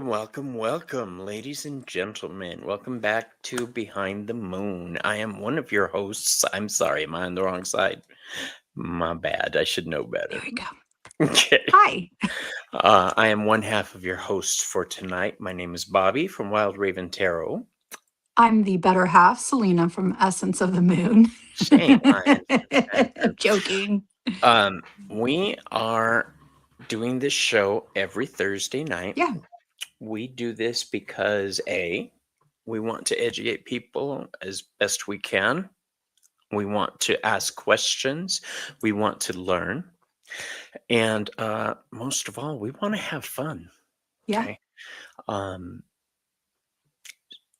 welcome, ladies and gentlemen. Welcome back to Behind the Moon. I am one of your hosts. I'm sorry, am I on the wrong side? My bad. I should know There better. we go. Okay. Hi. I am one half of your host for tonight. My name is Bobby from Wild Raven Tarot. I'm the better half, Selena from Essence of the Moon. Shame on I'm joking. We are doing this show every Thursday night. Yeah. We do this because we want to educate people as best we can. We want to ask questions. We want to learn. And most of all, we want to have fun. Yeah. Okay.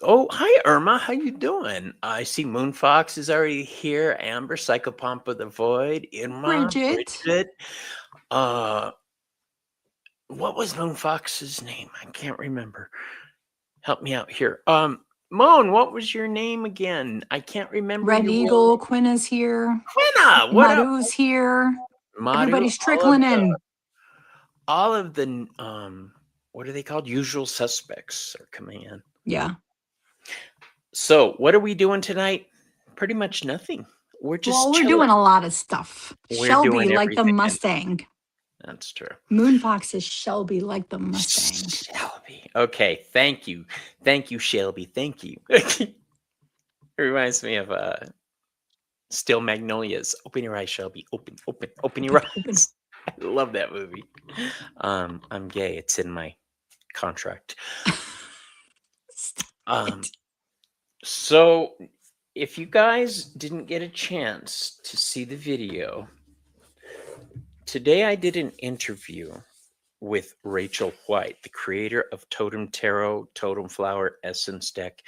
Oh, hi, Irma. How you doing? I see Moonfox is already here. Amber, Psychopomp of the Void. Irma, Bridget. Bridget. What was Moonfox's name? I can't remember. Help me out here. Moan, what was your name again? I can't remember. Red your Eagle. Quinn is here. Quinna, what up? Maru's here. Maru, Everybody's trickling in. All of the what are they called? Usual suspects are coming in. Yeah. So what are we doing tonight? Pretty much nothing. We're just we're doing a lot of stuff. We're Shelby doing like the everything. Mustang. That's true. Moonfox is Shelby like the Mustang. Shelby. Okay, thank you. Thank you, Shelby. Thank you. It reminds me of Still Magnolias. Open your eyes, Shelby. Open your eyes. I love that movie. I'm gay. It's in my contract. So if you guys didn't get a chance to see the video, today I did an interview with Rachel White, the creator of Totem Tarot, Totem Flower, Essence Deck,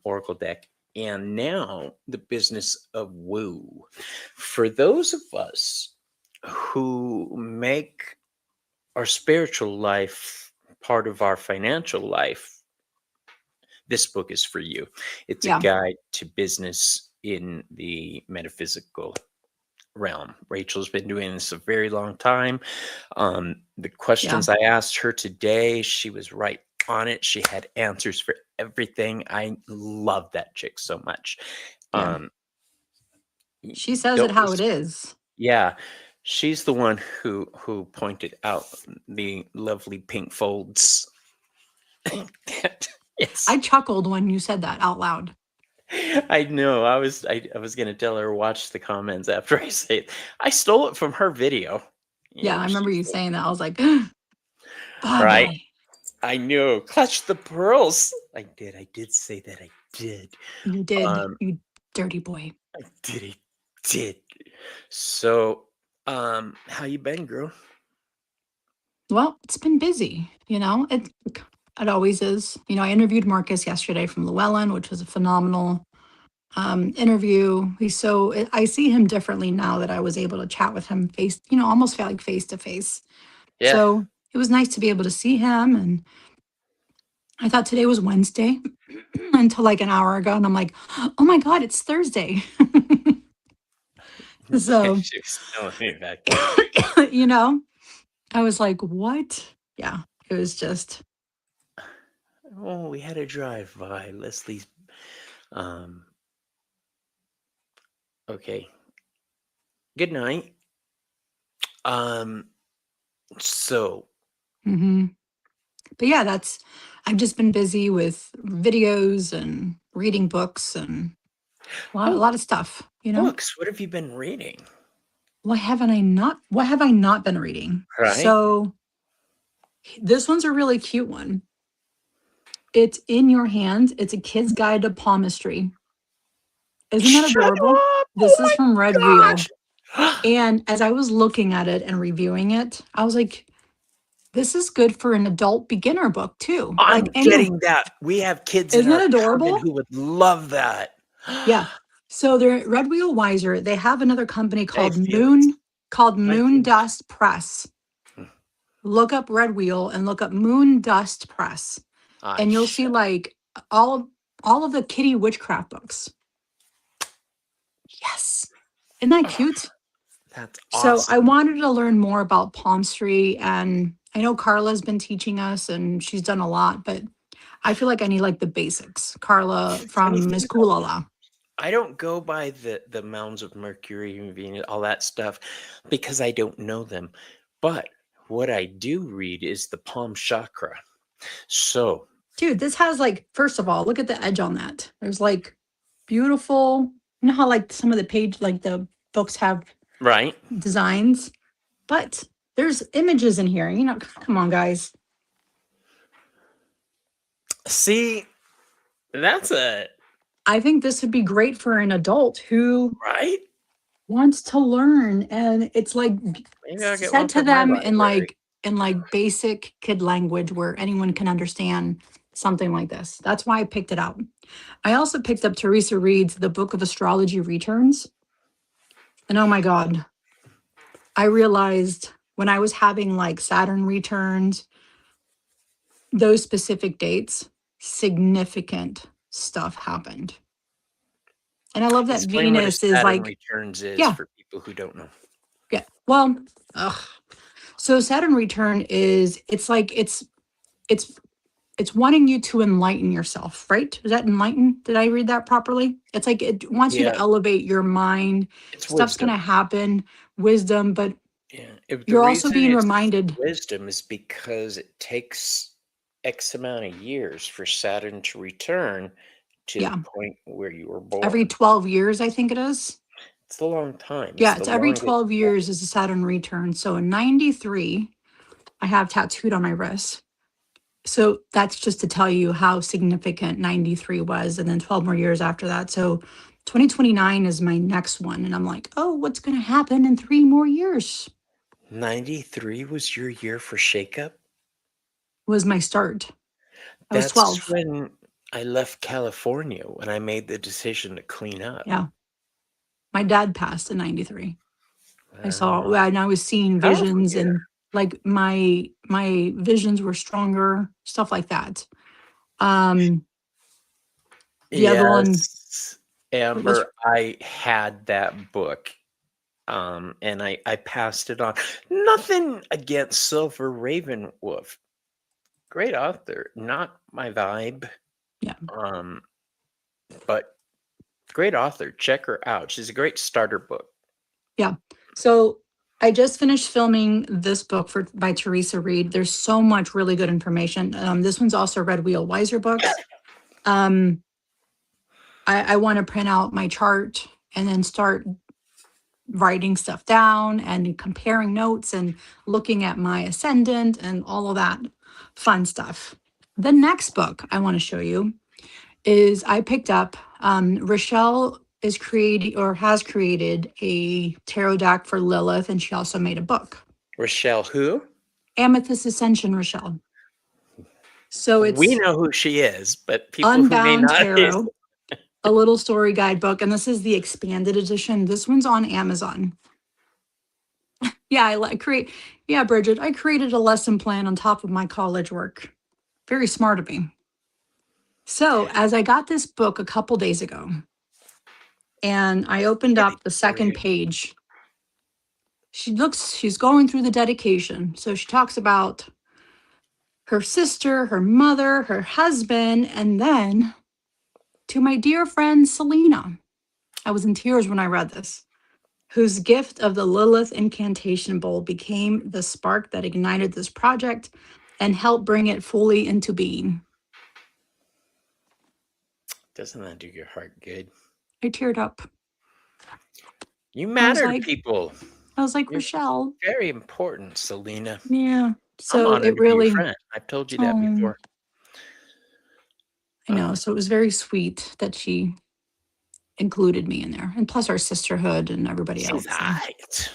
Oracle Deck, and now the business of Woo. For those of us who make our spiritual life part of our financial life, this book is for you. It's a guide to business in the metaphysical realm. Rachel's been doing this a very long time. The questions I asked her today, she was right on it. She had answers for everything. I love that chick so much. She says it how it is. Yeah. She's the one who pointed out the lovely pink folds. Yes. I chuckled when you said that out loud. I know. I was going to tell her watch the comments after I say it. I stole it from her video. Yeah, I remember you saying that. I was like, Bobby. Right. I knew. Clutch the pearls. I did say that. I did. You did. You dirty boy. I did. So, how you been, girl? Well, it's been busy. It always is. I interviewed Marcus yesterday from Llewellyn, which was a phenomenal interview. I see him differently now that I was able to chat with him almost felt like face to face. Yeah. So it was nice to be able to see him. And I thought today was Wednesday until like an hour ago. And I'm like, oh my God, it's Thursday. So, she was telling me that. I was like, what? Yeah, it was just. Oh, we had a drive by Leslie's. Okay. Good night. So. But yeah, I've just been busy with videos and reading books and a lot of stuff. Books. What have you been reading? What have I not been reading? Right. So this one's a really cute one. It's In Your Hand. It's a kid's guide to palmistry. Isn't that adorable? This is from Red Wheel. And as I was looking at it and reviewing it, I was like, this is good for an adult beginner book too. I'm getting that. We have kids Isn't that adorable? Who would love that. Yeah. So they're Red Wheel Wiser. They have another company called Moon Dust Press. Look up Red Wheel and look up Moon Dust Press. And you'll see like all of the kitty witchcraft books. Yes. Isn't that cute? That's awesome. So I wanted to learn more about palmistry and I know Carla's been teaching us and she's done a lot, but I feel like I need like the basics. Carla Funny from thing Miss about Kulala. I don't go by the mounds of Mercury and Venus, all that stuff, because I don't know them. But what I do read is the palm chakra. So, Dude, this has like, first of all, look at the edge on that. There's like beautiful, you know how like some of the page, like the books have right? designs, but there's images in here. You know, come on, guys. See, that's a I think this would be great for an adult who right. wants to learn. And it's like Maybe I'll get one said to for my them library. in like basic kid language where anyone can understand something like this. That's why I picked it up. I also picked up Teresa Reed's The Book of Astrology Returns. And oh my God, I realized when I was having like Saturn returns, those specific dates, significant stuff happened. And I love that Explain what a Venus is Saturn like, returns is yeah, for people who don't know. yeah. Well, ugh. So Saturn return is it's it's wanting you to enlighten yourself, right? Is that enlighten? Did I read that properly? It's like it wants you to Yeah, elevate your mind. it's Stuff's wisdom. gonna happen, wisdom, but Yeah. If the you're also reason being it's reminded, wisdom is because it takes X amount of years for Saturn to return to the yeah, point where you were every born. 12 years, I think it is. It's a long time. It's Yeah, the it's every longest. 12 years is a Saturn return. So in 93, I have tattooed on my wrist. So that's just to tell you how significant 93 was. And then 12 more years after that. So 2029 is my next one. And I'm like, oh, what's going to happen in 3 more years? 93 was your year for shakeup? Was my start. I was That's 12. when I left California when I made the decision to clean up. Yeah. My dad passed in 93. I saw, Uh, and I was seeing Powerful visions year. and like my visions were stronger, stuff like that. Um, the other one Yes, was, Amber, I had that book. And I passed it on. Nothing against Silver Raven Wolf. Great author. Not my vibe. yeah. But great author. Check her out. She's a great starter book. Yeah. So I just finished filming this book for by Teresa Reed. There's so much really good information. This one's also Red Wheel Wiser books. Um, I want to print out my chart and then start writing stuff down and comparing notes and looking at my ascendant and all of that fun stuff. The next book I want to show you is I picked up, Rochelle is creating or has created a tarot deck for Lilith, and she also made a book. Rochelle, who? Amethyst Ascension Rochelle. So We it's know who she is, but people who may Unbound not is. Tarot, a little story guidebook, and this is the expanded edition. This one's on Amazon. Yeah, I like create. Yeah, Bridget, I created a lesson plan on top of my college work. Very smart of me. So as I got this book a couple days ago, and I opened Get it up the for second you. page, she's going through the dedication. So she talks about her sister, her mother, her husband, and then to my dear friend Selena. I was in tears when I read this, whose gift of the Lilith Incantation Bowl became the spark that ignited this project and helped bring it fully into being. Doesn't that do your heart good? I teared up. You I was matter to like, people. You're Rochelle, very important, Selena. yeah. I'm So honored it to be your really, friend. I've told you that um, before. I know. So it was very sweet that she included me in there, and plus our sisterhood and everybody She's else. So right.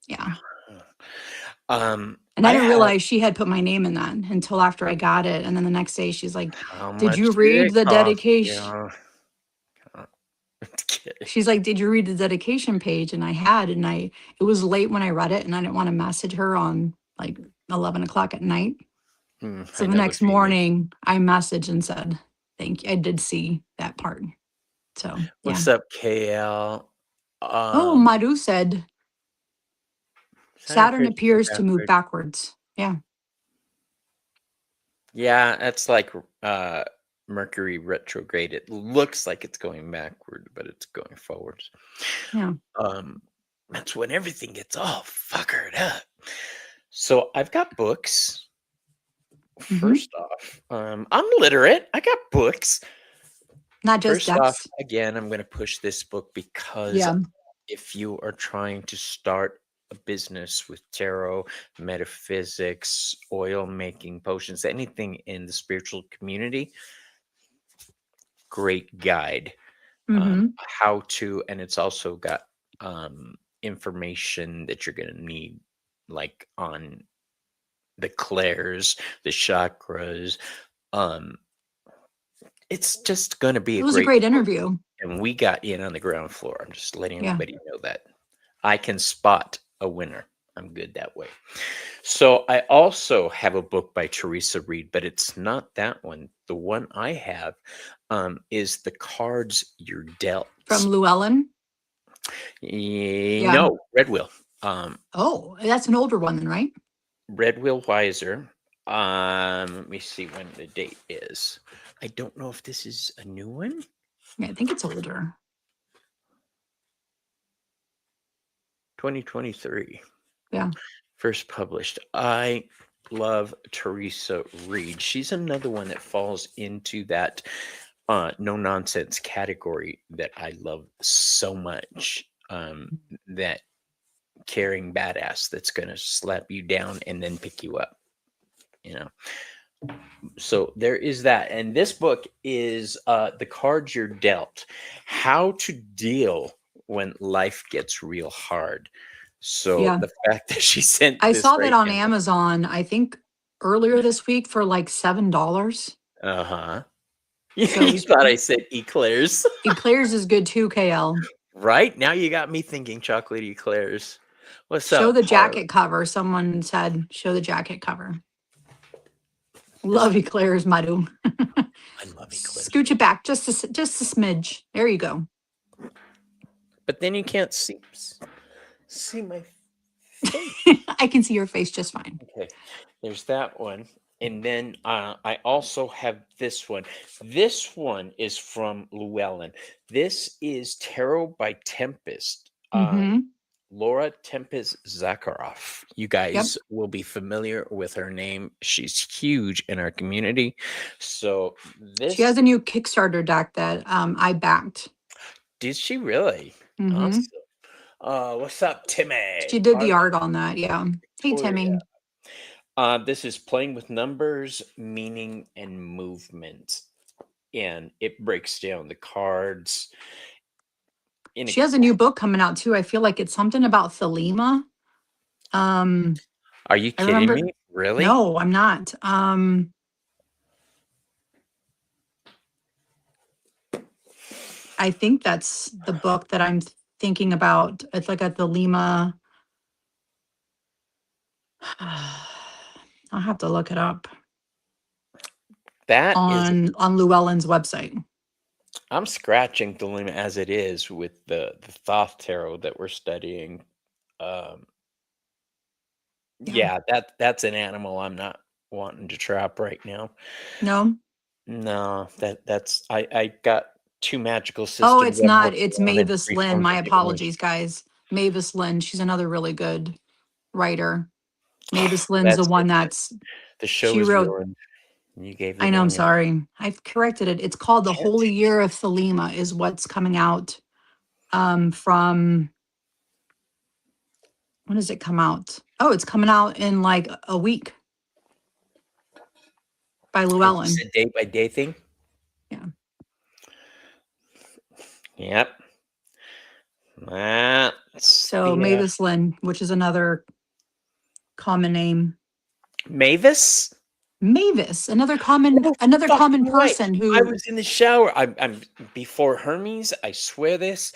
yeah. And I I didn't have realize she had put my name in that until after I got it. And then the next day she's like, how did you much did read it the cost dedication? you? Kidding. She's like, did you read the dedication page? And I had, and it was late when I read it and I didn't want to message her on like 11 o'clock at night. I So the know the next feeling. morning I messaged and said, thank you. I did see that part. So yeah. What's up, KL? Oh, Um, Madhu said, Saturn appears to go appears to move backward. backwards. Yeah. Yeah, that's like Mercury retrograde. It looks like it's going backward, but it's going forwards. Yeah. Um, that's when everything gets all fuckered up. So I've got books. Hmm. First off, I'm literate. I got books. Not just First off, decks. again, I'm going to push this book because Yeah. if you are trying to start a business with tarot, metaphysics, oil making, potions, anything in the spiritual community, great guide. Hmm. How to, and it's also got information that you're going to need, like on the clairs, the chakras. Um, it's just going to be It a was a great great book. interview. And we got in on the ground floor. I'm just letting Yeah. everybody know that I can spot a winner. I'm good that way. So I also have a book by Teresa Reed, but it's not that one. The one I have is The Cards You're Dealt. From Llewellyn. Yeah. No, Red Wheel. Oh, that's an older one then, right? Red Wheel Wiser. Let me see when the date is. I don't know if this is a new one. Yeah, I think it's older. 2023. Yeah. First published. I love Teresa Reed. She's another one that falls into that no nonsense category that I love so much. That caring badass that's going to slap you down and then pick you up. You know, so there is that. And this book is The Cards You're Dealt: How to Deal When Life Gets Real Hard. So Yeah. the fact that she sent I this saw that right on now. Amazon, I think earlier this week for like $7. Uh-huh. So You thought I said eclairs. Eclairs is good too, KL. Right? Now you got me thinking chocolate eclairs. What's Show up, the Har? jacket cover. Someone said, show the jacket cover. Love Eclairs, Madhu. I love eclairs. Scooch it back just a smidge. There you go. But then you can't see my face. I can see your face just fine. Okay, there's that one. And then I also have this one. This one is from Llewellyn. This is Tarot by Tempest. Mm-hmm. Laura Tempest Zakharoff. You guys will be familiar with her name. She's huge in our community. So this She has a new Kickstarter deck that I backed. did she really? Mm-hmm. Awesome. What's up, Timmy? She did the art on that. Yeah. Hey, Victoria. Timmy. This is playing with numbers, meaning, and movement. And it breaks down the cards. She has a new book coming out too. I feel like it's something about Thelema. Are you I kidding remember. me? Really? No, I'm not. I think that's the book that I'm thinking about. It's like a Thelema. I'll have to look it up That is, on Llewellyn's website. I'm scratching the limit as it is with the Thoth tarot that we're studying. Yeah, that's an animal I'm not wanting to trap right now. No. No, that's I got two magical systems. Oh, it's I'm not. working It's on and Mavis three Lynn. forms My of English. apologies, guys. Mavis Lynn. She's another really good writer. Mavis Lynn's the That's one it. that's The show she is wrote. ruined. You gave the I know, I'm wrong sorry. I've corrected it. It's called The Can't Holy do Year of Thelema is what's coming out from when does it come out? Oh, it's coming out in like a week by It's Llewellyn. a day by day thing. Yeah. Yep. That's So the Mavis Lynn, which is another common name. Mavis. Mavis, another common Fucking right. person I who was in the shower. I'm before Hermes. I swear this.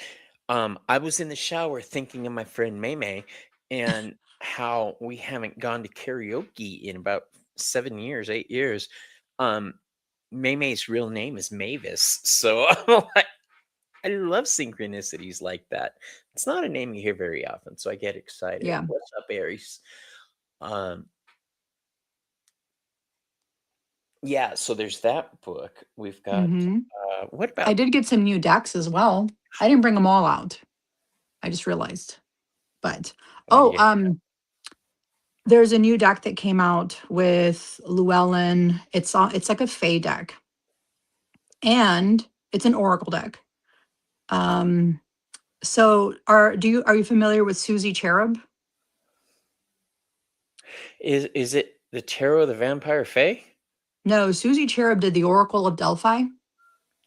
I was in the shower thinking of my friend Maymay and how we haven't gone to karaoke in about 7 years, 8 years. Maymay's real name is Mavis. So I'm like, I love synchronicities like that. It's not a name you hear very often, so I get excited. Yeah. What's up, Aries? Um, yeah, so there's that book. We've got Hmm. what I about did get some new decks as well. I didn't bring them all out. I just realized. But what do oh, you there's a new deck that came out with Llewellyn. It's like a Fey deck, and it's an Oracle deck. Um, so are you familiar with Susie Cherub? is it the Tarot of the Vampire Fae? No, Susie Cherub did the Oracle of Delphi.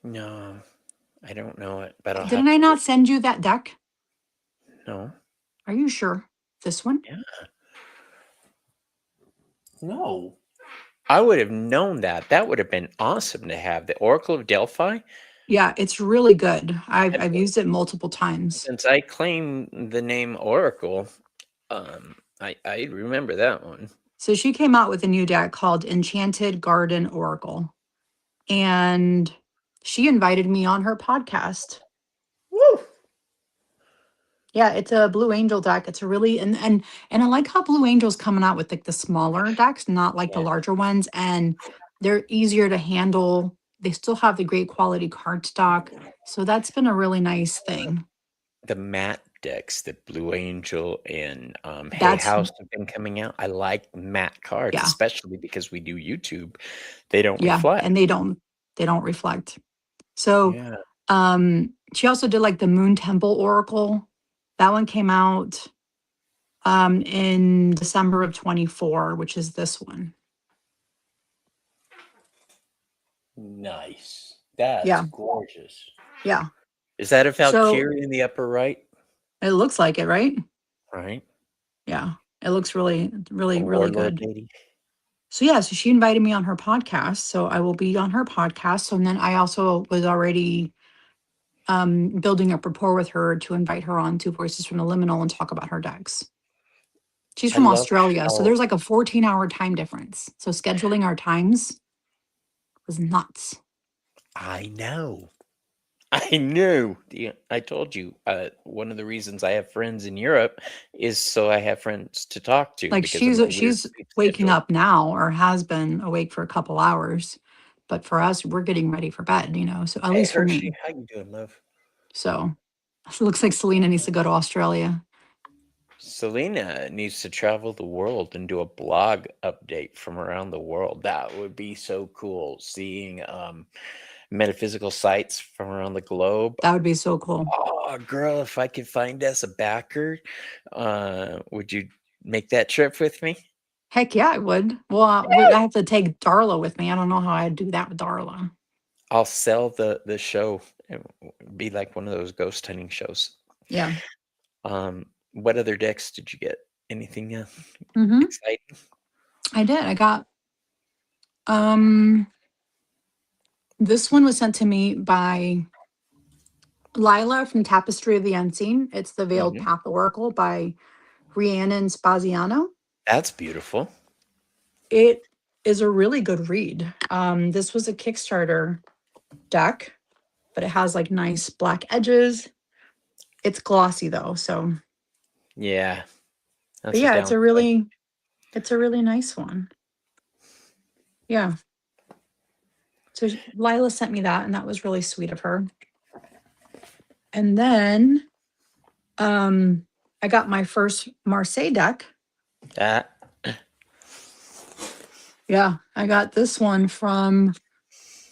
No, I don't know it, but I'll have Didn't I to not look. send you that deck? No. Are you sure? This one? Yeah. No. I would have known that. That would have been awesome to have the Oracle of Delphi. Yeah, it's really good. And I've used it multiple times. since I claim the name Oracle, I remember that one. So she came out with a new deck called Enchanted Garden Oracle. And she invited me on her podcast. Woo! Yeah, it's a Blue Angel deck. It's a really and I like how Blue Angel's coming out with like the smaller decks, not like the Yeah. larger ones, and they're easier to handle. They still have the great quality card stock. So that's been a really nice thing. The matte decks that Blue Angel and Hay That's House have been coming out. I like matte cards, yeah, especially because we do YouTube. They don't yeah, reflect. and they don't reflect. So Yeah. she also did like the Moon Temple Oracle. That one came out in December of 24, which is this one. Nice. That's Yeah, gorgeous. yeah. Is that a So Valkyrie in the upper right? it looks like it, right? Right. Yeah. It looks really, A really, really warlord good. lady. So yeah, so she invited me on her podcast. So I will be on her podcast. So and then I also was already building up rapport with her to invite her on to Voices from the Liminal and talk about her decks. She's I from love Australia. So how there's like a 14-hour time difference. So scheduling our times was nuts. I know. I knew. I told you. One of the reasons I have friends in Europe is so I have friends to talk to Like because of my weird she's sleep waking schedule. up now or has been awake for a couple hours. But for us, we're getting ready for bed, so at Hey least for Hershey, me. how you doing, love? So it looks like Selena needs to go to Australia. Selena needs to travel the world and do a blog update from around the world. That would be so cool. Seeing metaphysical sites from around the globe. That would be so cool. Oh, girl, if I could find us a backer, would you make that trip with me? Heck yeah, I would. Well, I have to take Darla with me. I don't know how I'd do that with Darla. I'll sell the show. It would be like one of those ghost hunting shows. Yeah. What other decks did you get? Anything Hmm. exciting? I did. I got um this one was sent to me by Lila from Tapestry of the Unseen. It's the Veiled Mhm. Path Oracle by Rhiannon Spaziano. That's beautiful. It is a really good read. This was a Kickstarter deck, but it has like nice black edges. It's glossy though, so Yeah, but that's a yeah, downside. it's a really nice one. Yeah. So Lila sent me that, and that was really sweet of her. And then I got my first Marseille deck. That Yeah, I got this one from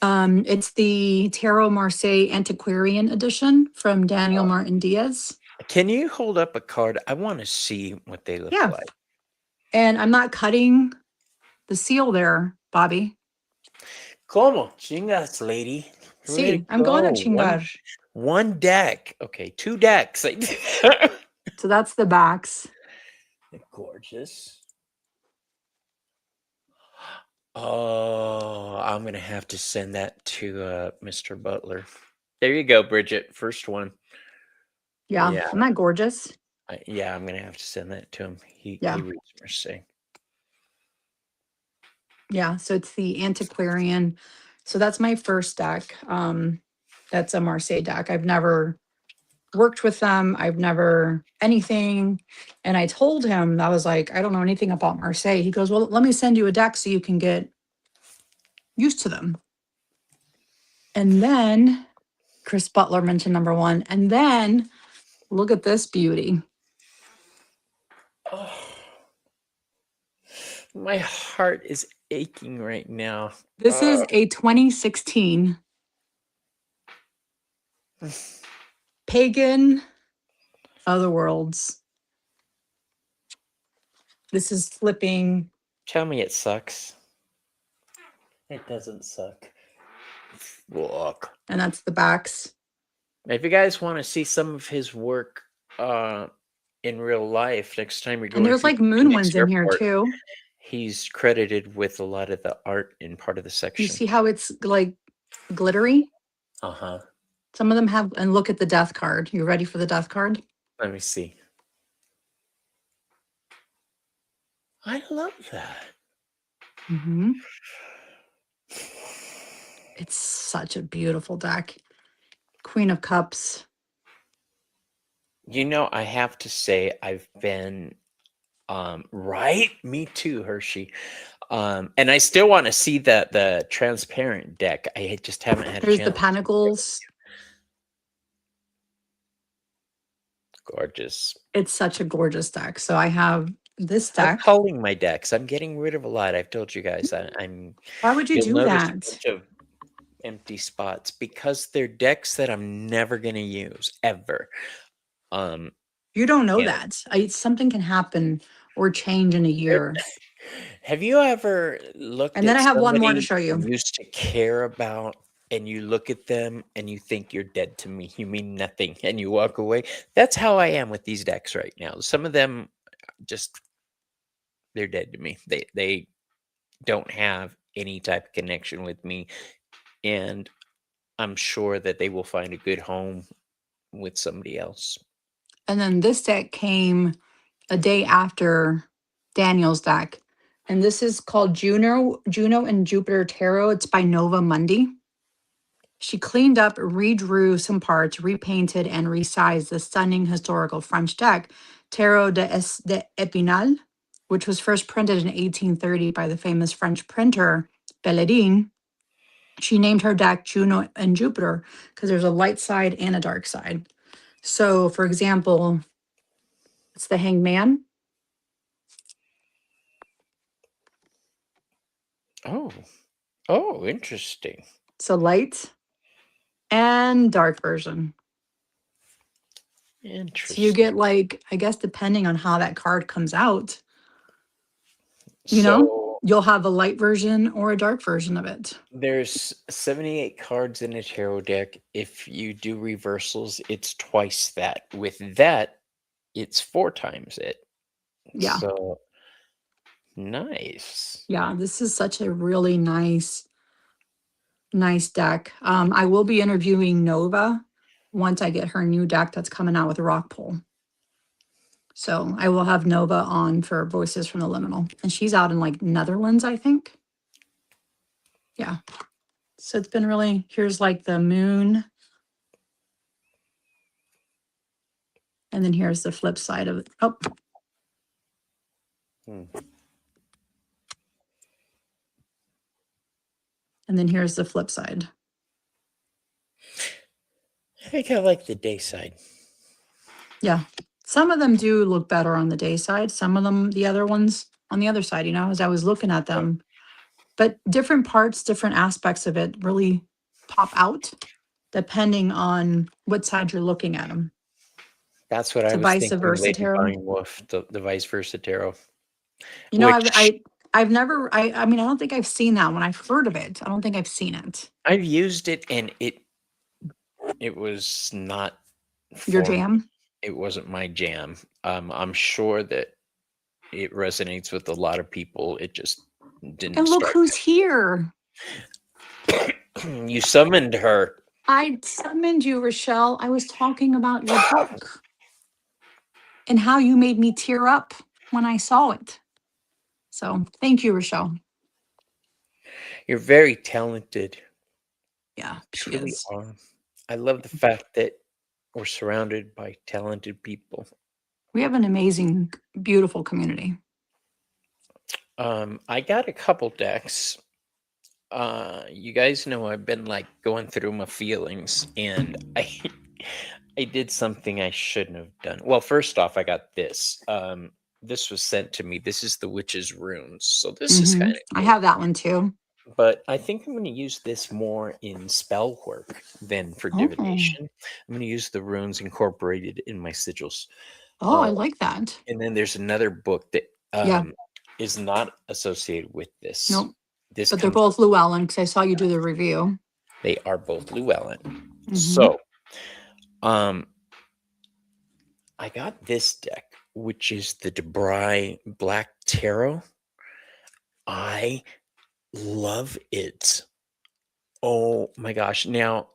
it's the Tarot Marseille Antiquarian Edition from Daniel Martin Diaz. can you hold up a card? I want to see what they look Yeah. like. And I'm not cutting the seal there, Bobby. Como chingas, lady? Way to See, I'm going go. to Chingar. One deck. Okay, two decks. So that's the backs. Gorgeous. Oh, I'm gonna have to send that to Mr. Butler. There you go, Bridget. First one. Yeah, Yeah, isn't that gorgeous? yeah. I'm gonna have to send that to him. He Yeah, reads Mercy. yeah. So it's the Antiquarian. So that's my first deck. that's a Marseille deck. I've never worked with them. I've never anything. And I told him, I was like, I don't know anything about Marseille. He goes, well, let me send you a deck so you can get used to them. And then Chris Butler mentioned number one. And then look at this beauty. Oh, my heart is aching right now. This is a 2016 Pagan Otherworlds. This is flipping. Tell me it sucks. It doesn't suck. Look. And that's the backs. If you guys want to see some of his work in real life, next time you're going And there's through like moon Phoenix ones in here Airport, too. he's credited with a lot of the art in part of the section. You see how it's like glittery? Uh-huh. Some of them have, and look at the death card. You ready for the death card? Let me see. I love that. Mm-hmm. It's such a beautiful deck. Queen of Cups. You know, I have to say I've been right. Me too, Hershey. And I still want to see the transparent deck. I just haven't had a There's chance. the Pentacles. Gorgeous. It's such a gorgeous deck. So I have this I'm deck. culling my decks. I'm getting rid of a lot. I've told you guys. I'm. Why would you You'll do notice that? a bunch of empty spots because they're decks that I'm never gonna use ever. You don't know Yeah. that. Something can happen or change in a year. Have you ever looked And then at I have one more to somebody show you. you used to care about and you look at them and you think you're dead to me? You mean nothing and you walk away? That's how I am with these decks right now. Some of them just they're dead to me. They don't have any type of connection with me. And I'm sure that they will find a good home with somebody else. And then this deck came a day after Daniel's deck. And this is called Juno and Jupiter Tarot. It's by Nova Mundi. She cleaned up, redrew some parts, repainted, and resized the stunning historical French deck, Tarot de Epinal, which was first printed in 1830 by the famous French printer Belladine. She named her deck Juno and Jupiter because there's a light side and a dark side. So, for example, it's the Hangman. Oh, interesting. It's a light and dark version. Interesting. So you get like, I guess, depending on how that card comes out, you know, you'll have a light version or a dark version of it. There's 78 cards in a tarot deck. If you do reversals, it's twice that. With that, it's 4 times it. Yeah. So nice. Yeah, this is such a really nice deck. I will be interviewing Nova once I get her new deck that's coming out with a rock pool. So I will have Nova on for Voices from the Liminal. And she's out in like Netherlands, I think. Yeah. So it's been really, here's like the moon. And then here's the flip side of it. Oh. And then here's the flip side. I think I like the day side. Yeah. Some of them do look better on the day side. Some of them, the other ones on the other side, you know, as I was looking at them. But different parts, different aspects of it really pop out depending on what side you're looking at them. That's what It's I a was vice thinking. versa Lady tarot. Fine Wolf, the vice versa tarot. You know, Which I've never, I mean, I don't think I've seen that one. I've heard of it. I don't think I've seen it. I've used it and it was not Your for me. jam? It wasn't my jam. I'm sure that it resonates with a lot of people. It just didn't. And look strike who's here. me. You summoned her. I summoned you, Rochelle. I was talking about your book and how you made me tear up when I saw it. So thank you, Rochelle. You're very talented. Yeah, she Truly is. are. I love the fact that we're surrounded by talented people. We have an amazing, beautiful community. I got a couple decks. You guys know I've been like going through my feelings, and I did something I shouldn't have done. Well, first off, I got this. This was sent to me. This is the Witch's Runes, so this is kind of I cool. have that one too. But I think I'm going to use this more in spell work than for Oh, divination. I'm going to use the runes incorporated in my sigils. I Uh, like that. and then there's another book that Yeah. is not associated with this. Nope. This But they're comes. both Llewellyn because I saw you do the review. They are both Llewellyn. Mhm. So, I got this deck, which is the Debray Black Tarot. I love it. Oh my gosh. Now,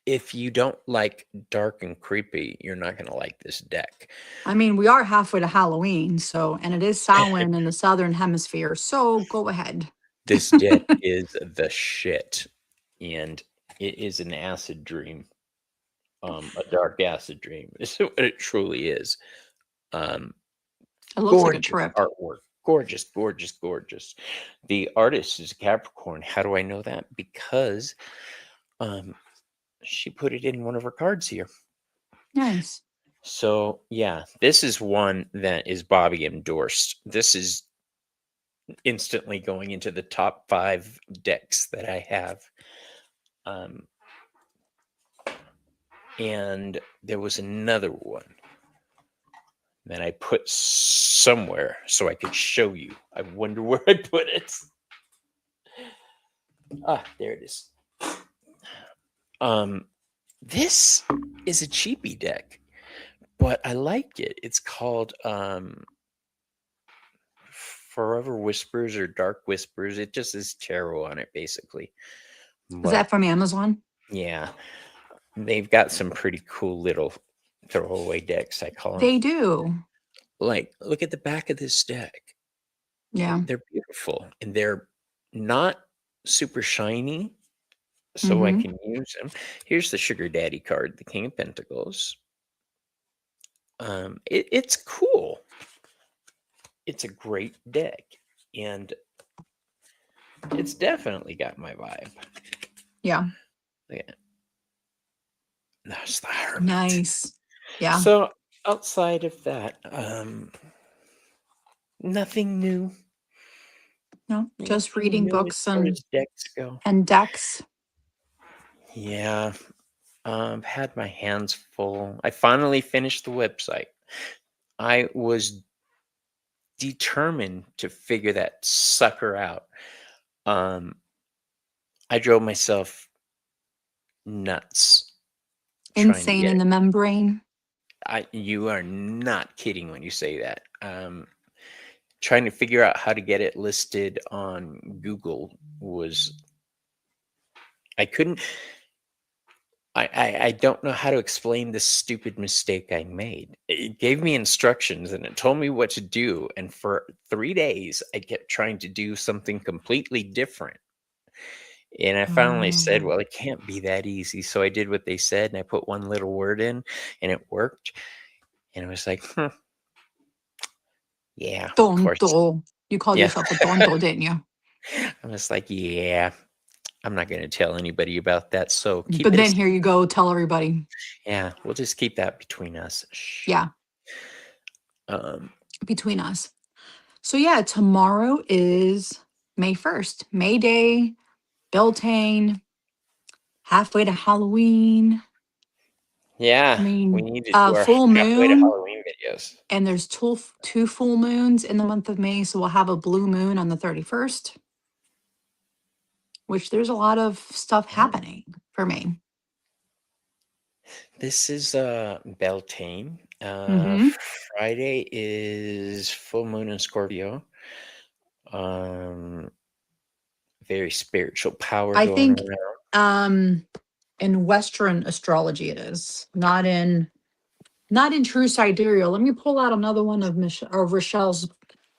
if you don't like dark and creepy, you're not going to like this deck. I mean, we are halfway to Halloween, so and it is Samhain in the southern hemisphere. So go ahead. This deck is the shit, and it is an acid dream, a dark acid dream. It's what it truly is. It looks like a Gorgeous trip. artwork, gorgeous, gorgeous, gorgeous. The artist is a Capricorn. How do I know that? Because, she put it in one of her cards here. Nice. So yeah, this is one that is Bobby endorsed. This is instantly going into the top 5 decks that I have. And there was another one that I put somewhere so I could show you. I wonder where I put it. Ah, there it is. This is a cheapy deck, but I like it. It's called Forever Whispers or Dark Whispers. It just is tarot on it, basically. Is that from Amazon? Yeah. They've got some pretty cool little throwaway decks, I call them. They do. Like, look at the back of this deck. Yeah. They're beautiful, and they're not super shiny, so I can use them. Here's the Sugar Daddy card, the King of Pentacles. It's cool. It's a great deck, and it's definitely got my vibe. Yeah. Yeah. That's the Hermit. Nice. Yeah. So outside of that, nothing new. No, just Nothing reading new books as far as decks go. and decks. Yeah. I've had my hands full. I finally finished the website. I was determined to figure that sucker out. I drove myself nuts. Insane in the membrane. You are not kidding when you say that. Trying to figure out how to get it listed on Google was. I couldn't. I don't know how to explain this stupid mistake I made. It gave me instructions and it told me what to do. And for 3 days, I kept trying to do something completely different. And I finally said, well, it can't be that easy. So I did what they said and I put one little word in and it worked. And I was like, yeah. Tonto. You called yourself a tonto, didn't you? I was like, yeah. I'm not going to tell anybody about that. So keep but it. Then here you go, tell everybody. Yeah, we'll just keep that between us. Shh. Yeah. Between us. So yeah, tomorrow is May 1st, May Day, Beltane, halfway to Halloween. Yeah, I mean, we need to do our full halfway to moon, Halloween videos. and there's two full moons in the month of May, so we'll have a blue moon on the 31st. Which there's a lot of stuff happening for me. This is Beltane. Friday is full moon in Scorpio. Very spiritual power. I going think around. In Western astrology it is not in true sidereal. Let me pull out another one of Rochelle's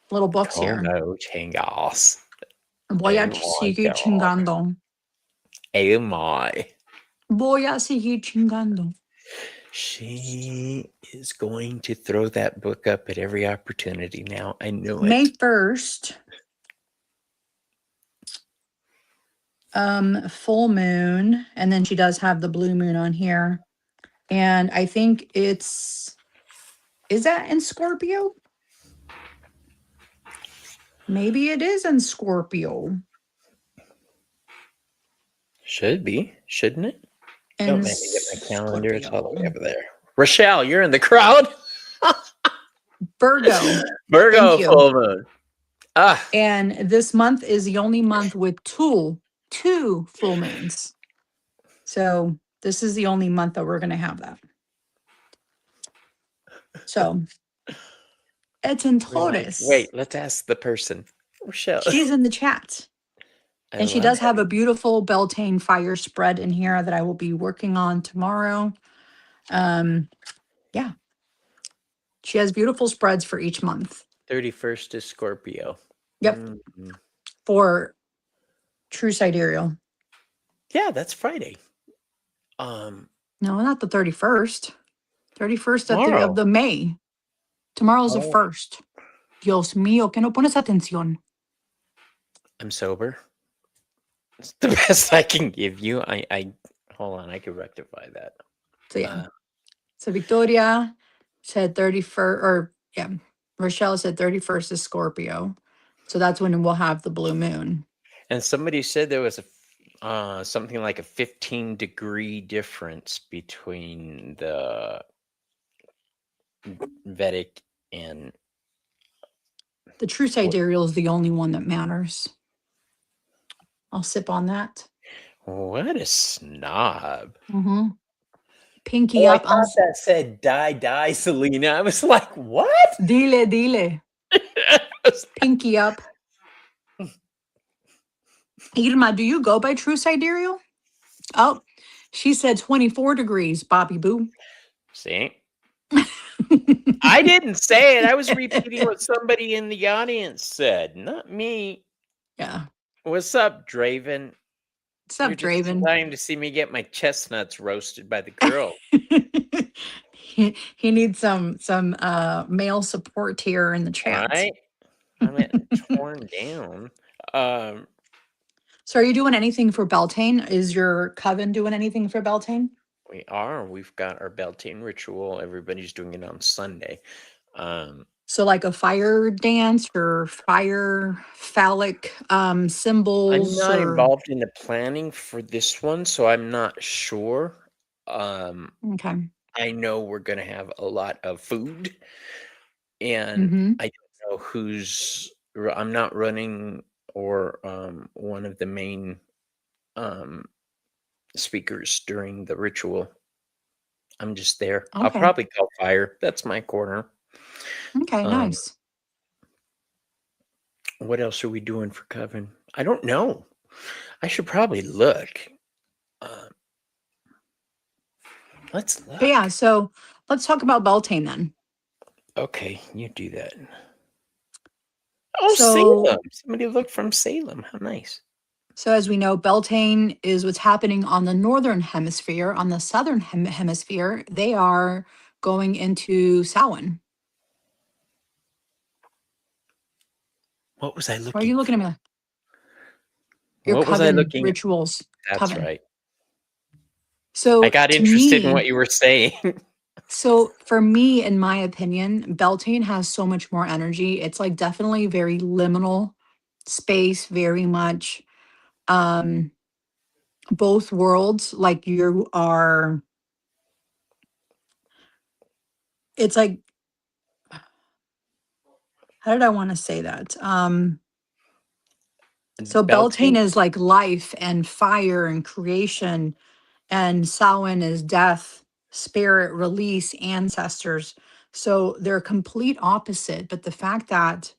little books here. No changas. Voy a seguir chingando. Oh my. Voy a seguir chingando. She is going to throw that book up at every opportunity now. I know May it. 1st, full moon, and then she does have the blue moon on here. And I think is that in Scorpio? Maybe it is in Scorpio. Should be, shouldn't it? In Don't make me get my calendar. It's all the way Scorpio. over there. Rochelle, you're in the crowd. Virgo. Virgo Thank you. full moon. Ah, And this month is the only month with two full moons. So this is the only month that we're going to have that. So it's in we're like, Taurus. wait, let's ask the person. Rochelle. She's in the chat. I And she love does have it. a beautiful Beltane fire spread in here that I will be working on tomorrow. Yeah. She has beautiful spreads for each month. 31st is Scorpio. Yep. Mhm. For true sidereal. Yeah, that's Friday. No, not the 31st. 31st Tomorrow. of the May. Tomorrow's the Oh. 1st. Dios mío, que no pones atención. I'm sober. It's the best I can give you. I hold on, I can rectify that. So yeah. So Victoria said 31st, or yeah, Rochelle said 31st is Scorpio. So that's when we'll have the blue moon. And somebody said there was something like a 15-degree difference between the Vedic and The true sidereal is the only one that matters. I'll sip on that. what a snob. Mm-hmm. Pinky I up. thought that said die, Selena. I was like, what? Dile. Pinky up. Irma, do you go by true sidereal? Oh, she said 24 degrees, Bobby Boo. See? I didn't say it. I was repeating what somebody in the audience said, not me. Yeah. What's up, Draven? What's up, You're just Draven? dying to see me get my chestnuts roasted by the girl. he needs some male support here in the chat. Right? I'm torn down. So are you doing anything for Beltane? Is your coven doing anything for Beltane? We are. We've got our Beltane ritual. Everybody's doing it on Sunday. So like a fire dance or fire phallic I'm symbols? not involved in the planning for this one, so I'm not sure. Okay. I know we're going to have a lot of food, and I don't know who's. I'm not running or one of the main speakers during the ritual. I'm just there. I'll Okay. probably call fire. That's my corner. Okay, nice. What else are we doing for Coven? I don't know. I should probably look. Let's look. But yeah, so let's talk about Beltane then. Okay, you do that. Oh, So- Salem. Somebody looked from Salem. How nice. So as we know, Beltane is what's happening on the northern hemisphere. On the southern hemisphere, they are going into Samhain. What was I looking? Why are you looking at me? Your What was I coven looking at? rituals. That's coven. right. So I got to interested in me- what you were saying. So for me, in my opinion, Beltane has so much more energy. It's like definitely very liminal space, very much both worlds. Like you are, it's like, how did I want to say that? So Beltane is like life and fire and creation, and Samhain is death, spirit, release, ancestors. So they're complete opposite. But the fact that,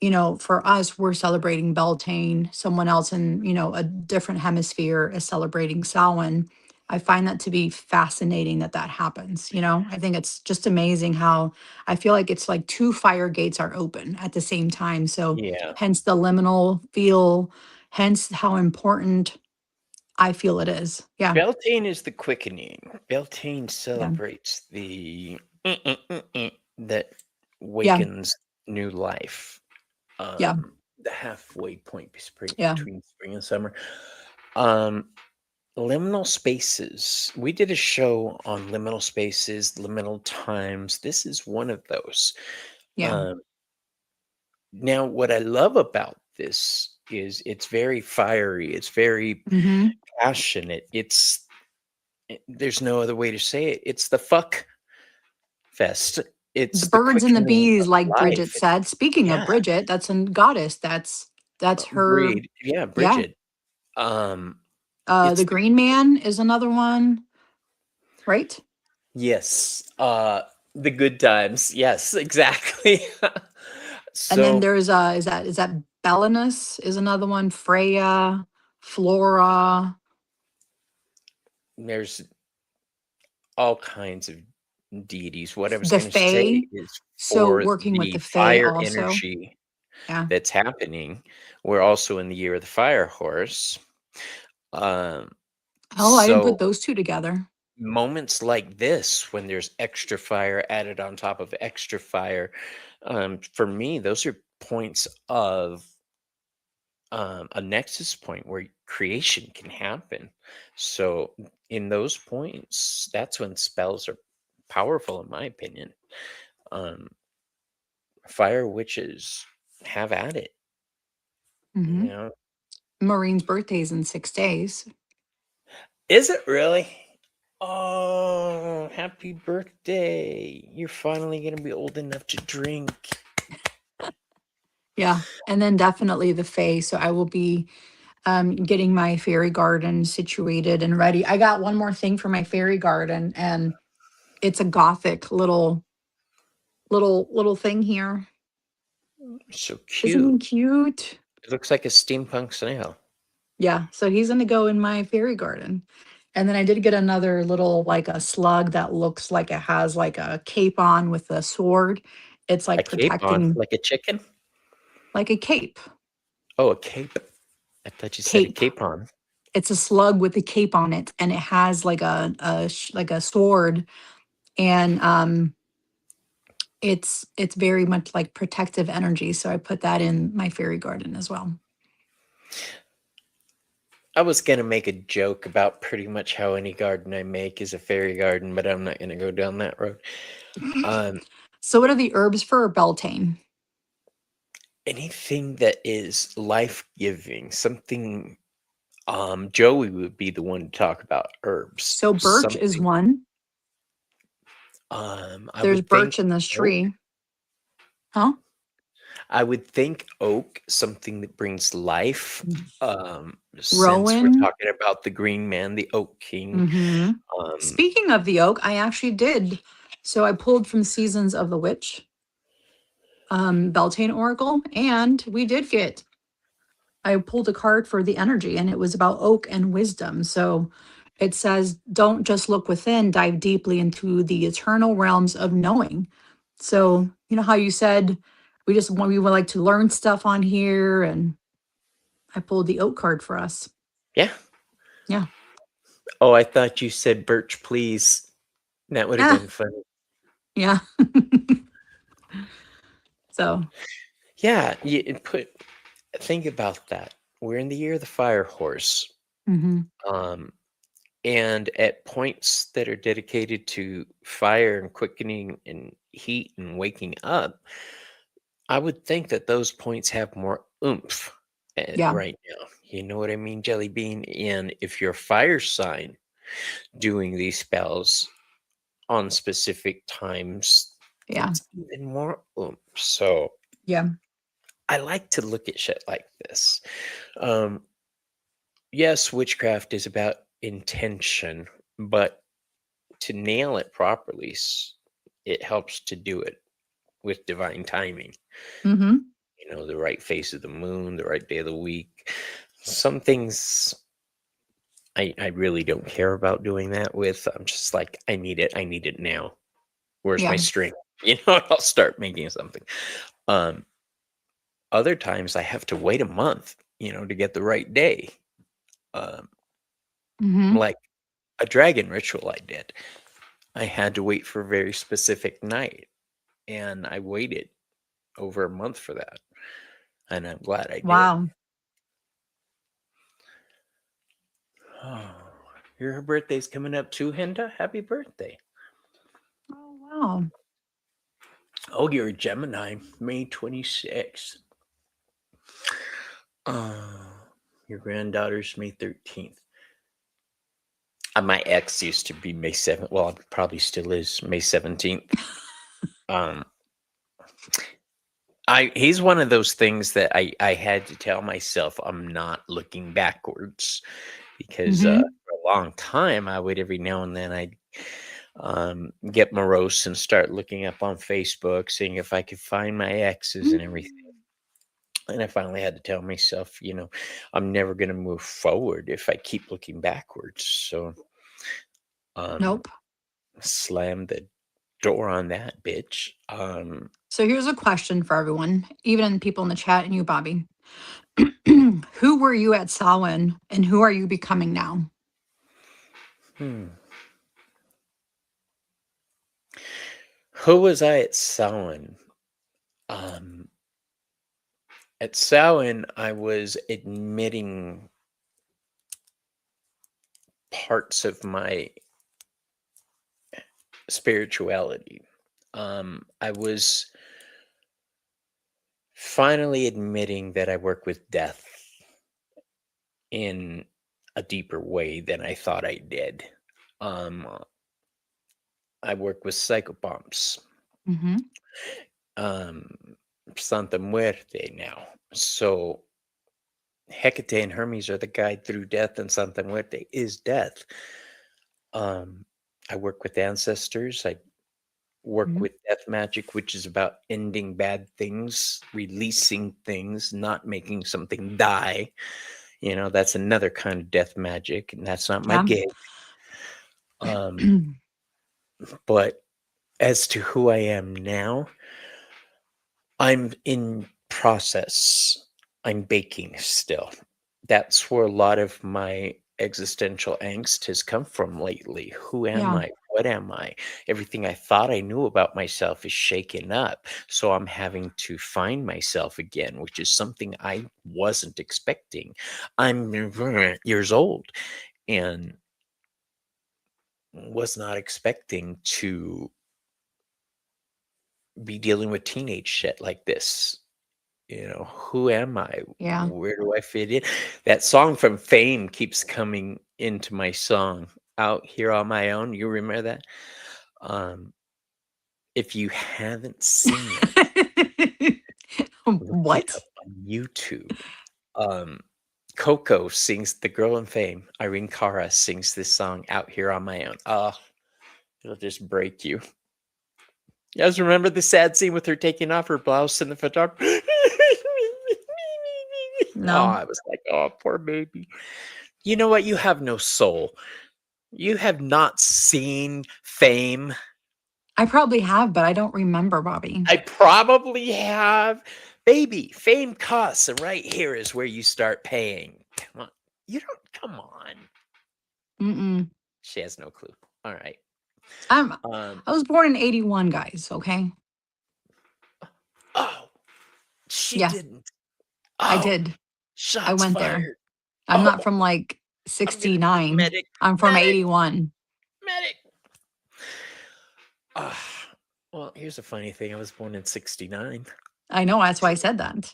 you know, for us, we're celebrating Beltane, someone else in, you know, a different hemisphere is celebrating Samhain. I find that to be fascinating that that happens. You know, I think it's just amazing how I feel like it's like two fire gates are open at the same time. So Yeah. hence the liminal feel, hence how important I feel it is. Yeah. Beltane is the quickening. Beltane Yeah. celebrates the that Yeah. wakens new life. Yeah. The halfway point Yeah. between spring and summer. Um, Liminal spaces. We did a show on liminal spaces, liminal times. This is one of those. Yeah. Um, Now, what I love about this is it's very fiery. It's very Hmm. passionate. There's no other way to say it. It's the fuck fest. The It's the birds and the quickening bees, of like Bridget life. said. Speaking of Yeah, Bridget, that's a goddess. That's her. agreed. Yeah, Yeah. Bridget. Um, The it's the Green Man is another one, right? yes, the good times. Yes, exactly. And then So there's is that Belinus is another one. Freya, Flora, there's all kinds of deities. What I was the going to say Fae. is So for working with the the Fae fire also. energy Yeah. that's happening. We're also in the year of the fire horse. Um, Oh, I didn't put so those two together. moments like this, when there's extra fire added on top of extra fire, for me, those are points of a nexus point where creation can happen. So in those points, that's when spells are powerful, in my opinion. Um, Fire witches have at it. You Hmm. know, Maureen's birthday's in 6 days. is it really? Oh, happy birthday. You're finally going to be old enough to drink. Yeah. And then definitely the Fae. So I will be getting my fairy garden situated and ready. I got one more thing for my fairy garden, and it's a gothic little thing here. So Isn't he cute. cute? It looks like a steampunk snail. Yeah. So he's gonna go in my fairy garden. And then I did get another little like a slug that looks like it has like a cape on with a sword. It's A like capon, protecting like a chicken? like a cape. Oh, a cape. I thought you said a Cape. capon. It's a slug with a cape on it, and it has like like a sword, and it's very much like protective energy. So I put that in my fairy garden as well. I was going to make a joke about pretty much how any garden I make is a fairy garden, but I'm not going to go down that road. Um, So what are the herbs for Beltane? Anything that is life-giving, something Joey would be the one to talk about herbs. So birch is Something one. I There's would think birch in this oak. tree. Huh? I would think oak, something that brings life. Since we're Rowan. talking about the green man, the oak king. Hmm. Um, Speaking of the oak, I actually did. So I pulled from Seasons of the Witch, Beltane Oracle, and we did get I pulled a card for the energy, and it was about oak and wisdom. So it says, don't just look within, dive deeply into the eternal realms of knowing. So, you know how you said we would like to learn stuff on here, and I pulled the oak card for us. yeah. Yeah. Oh, I thought you said birch, please. That would have Ah, been funny. yeah. So, Yeah, you put think about that. We're in the year of the fire horse. mhm, Um, and at points that are dedicated to fire and quickening and heat and waking up, I would think that those points have more oomph yeah, right now. You know what I mean, Jelly Bean? And if you're a fire sign doing these spells on specific times, yeah, it's even more oomph. So yeah. I like to look at shit like this. Um, yes, witchcraft is about intention, but to nail it properly, it helps to do it with divine timing. Hmm. You know, the right phase of the moon, the right day of the week. Some things I really don't care about doing that with. I'm just like, I need it. I need it now. Where's my Yeah. string? You know, I'll start making something. Um, Other times I have to wait a month, to get the right day. Um, Mm-hmm. Like a dragon ritual I did. I had to wait for a very specific night, and I waited over a month for that, and I'm glad I did. Wow. Oh, your birthday's coming up too, Hinda. Happy birthday. Oh, wow. Oh, you're a Gemini, May 26th. Your granddaughter's May 13th. My ex used to be May 7th. Well, probably still is May 17th. Um, he's one of those things that I had to tell myself I'm not looking backwards, because Mm-hmm. for a long time I would every now and then I'd get morose and start looking up on Facebook, seeing if I could find my exes and everything. And I finally had to tell myself, I'm never going to move forward if I keep looking backwards. So, Nope. slam the door on that bitch. So here's a question for everyone, even people in the chat and you, Bobby. Who were you at Samhain and who are you becoming now? Who was I at Samhain? At Samhain, I was admitting parts of my spirituality. I was finally admitting that I work with death in a deeper way than I thought I did. I work with psychopomps, Mm-hmm. Santa Muerte now. So Hecate and Hermes are the guide through death, and Santa Muerte is death. I work with ancestors. I work Mm-hmm. with death magic, which is about ending bad things, releasing things, not making something die. That's another kind of death magic, and that's not my Yeah. gig. But as to who I am now, I'm in process. I'm baking still. That's where a lot of my existential angst has come from lately. Who am Yeah. I? What am I? Everything I thought I knew about myself is shaken up. So I'm having to find myself again, which is something I wasn't expecting. I'm years old and was not expecting to be dealing with teenage shit like this. Who am I? Yeah. Where do I fit in? That song from Fame keeps coming into my song, Out Here on My Own. You remember that? Um, if you haven't seen it, look it What? up on YouTube. Um, Coco sings The Girl in Fame. Irene Cara sings this song, Out Here on My Own. It'll just break you. You guys remember the sad scene with her taking off her blouse in the photographer? No, I was like, oh, poor baby. You know what? You have no soul. You have not seen Fame. I probably have, but I don't remember, Bobby. I probably have. Baby, Fame costs, and right here is where you start paying. Come on. You don't, come on. Mm-mm. She has no clue. All right. I'm, Um, I was born in 81, guys. Okay. oh, she Yeah, didn't. I Oh, did. I shots went there. fired. I'm Oh, not from like I'm gonna '69. medic, I'm from medic, '81. medic. Ah, well, here's a funny thing. I was born in '69. I know. That's why I said that.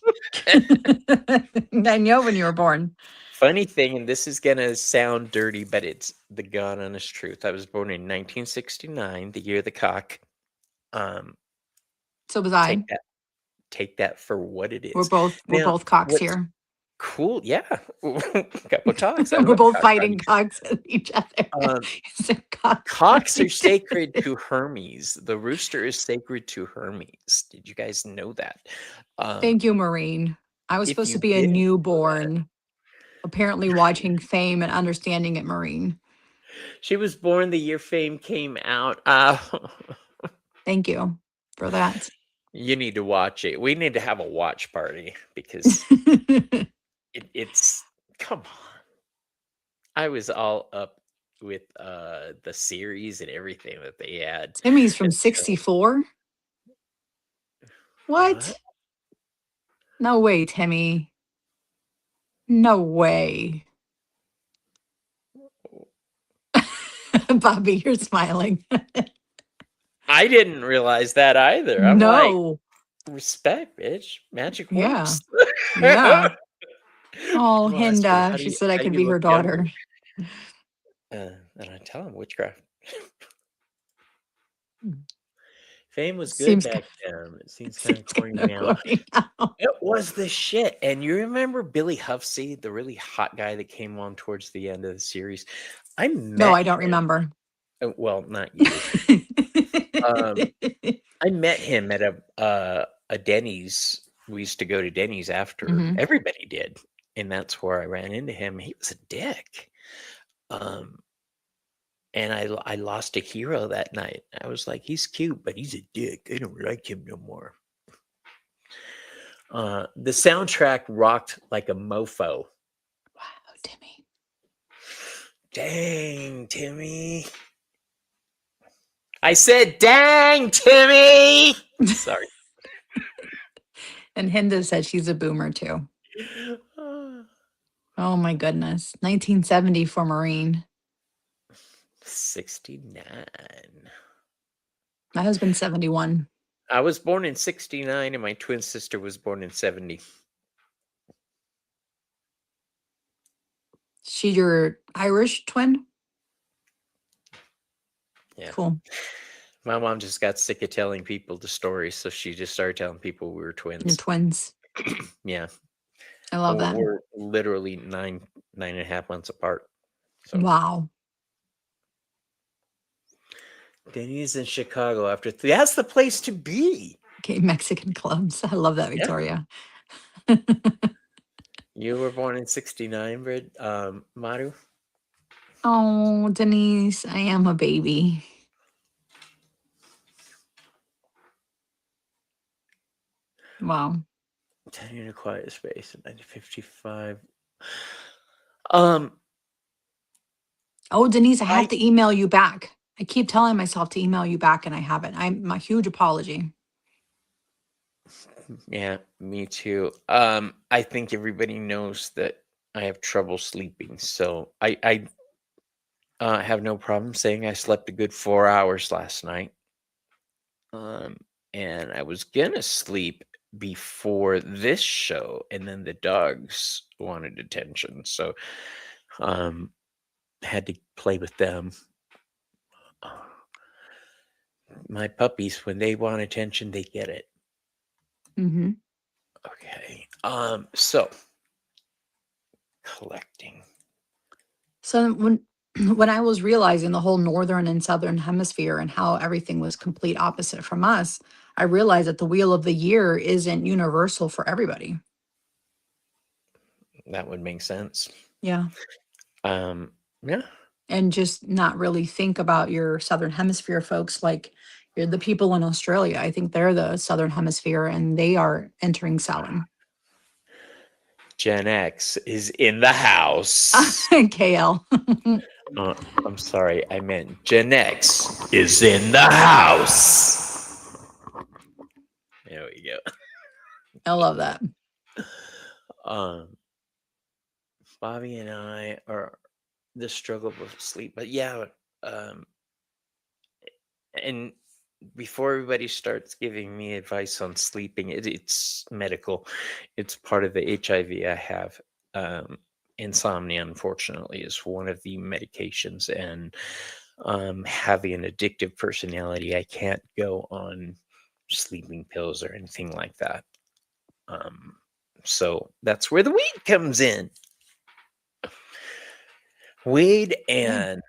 I know when you were born. Funny thing, and this is gonna sound dirty, but it's the God honest truth. I was born in 1969, the year of the cock. Um, So was I. take that for what it We're is. both we're Now, both cocks what's here. cool? Yeah, couple cocks. I We're love both cock fighting fighting. cocks at each other. Um, It's a cock Cocks are fight. sacred to Hermes. The rooster is sacred to Hermes. Did you guys know that? Um, Thank you, Maureen. I was if supposed to you be a didn't know that, newborn, apparently watching Fame and understanding it, Maureen. she was born the year Fame came out. Thank you for that. You need to watch it. We need to have a watch party because it's come on. I was all up with the series and everything that they had. Timmy's from And so, 64. what? What? No way, Timmy. No way. Bobby, you're smiling. I didn't realize that either. I'm like, No. respect, bitch. Magic Yeah. works. Yeah. Oh, People ask me, Hinda. She said I how do could you be look her younger? daughter. And I tell them witchcraft. Fame was good Seems back then. It seems kind of seems kind corny of now. corny now. It was the shit. And you remember Billy Huffsey, the really hot guy that came on towards the end of the series? I No, met I don't him. remember. Well, not you. I met him at a Denny's. We used to go to Denny's after Mhm. everybody did, and that's where I ran into him. He was a dick. Um, and I lost a hero that night. I was like, he's cute, but he's a dick. I don't like him no more. The soundtrack rocked like a mofo. Wow, Timmy. Dang, Timmy. I said, dang, Timmy. Sorry. And Hinda said she's a boomer too. Oh my goodness. 1970 for Marine. 69. My husband's 71. I was born in 69 and my twin sister was born in 70. She your Irish twin? Yeah. Cool. My mom just got sick of telling people the story, so she just started telling people we were Your twins. twins. Yeah. I love that. We're literally 9.5 months apart. So Wow. Denny's in Chicago after that's the place to be. Okay, Mexican clubs. I love that, Yeah. Victoria. You were born in 69, Maru? Oh, Denise, I am a baby. Wow. 10 in a quiet space in 1955. Oh, Denise, I have I to email you back. I keep telling myself to email you back and I haven't. I'm a huge apology. Yeah, me too. I think everybody knows that I have trouble sleeping, so I have no problem saying I slept a good 4 hours last night. And I was gonna sleep before this show, and then the dogs wanted attention, so had to play with them. My puppies, when they want attention, they get it. Mm-hmm. Okay. So collecting. So when I was realizing the whole northern and southern hemisphere and how everything was complete opposite from us, I realized that the wheel of the year isn't universal for everybody. That would make sense. Yeah. Yeah. And just not really think about your southern hemisphere folks like you're the people in Australia. I think they're the southern hemisphere and they are entering Samhain. Gen X is in the house. KL. I'm sorry, I meant Gen X is in the house. There we go. I love that. Bobby and I are the struggle with sleep, but yeah, and before everybody starts giving me advice on sleeping, it's medical. It's part of the HIV I have. Insomnia, unfortunately, is one of the medications, and having an addictive personality, I can't go on sleeping pills or anything like that. So that's where the weed comes in. Weed and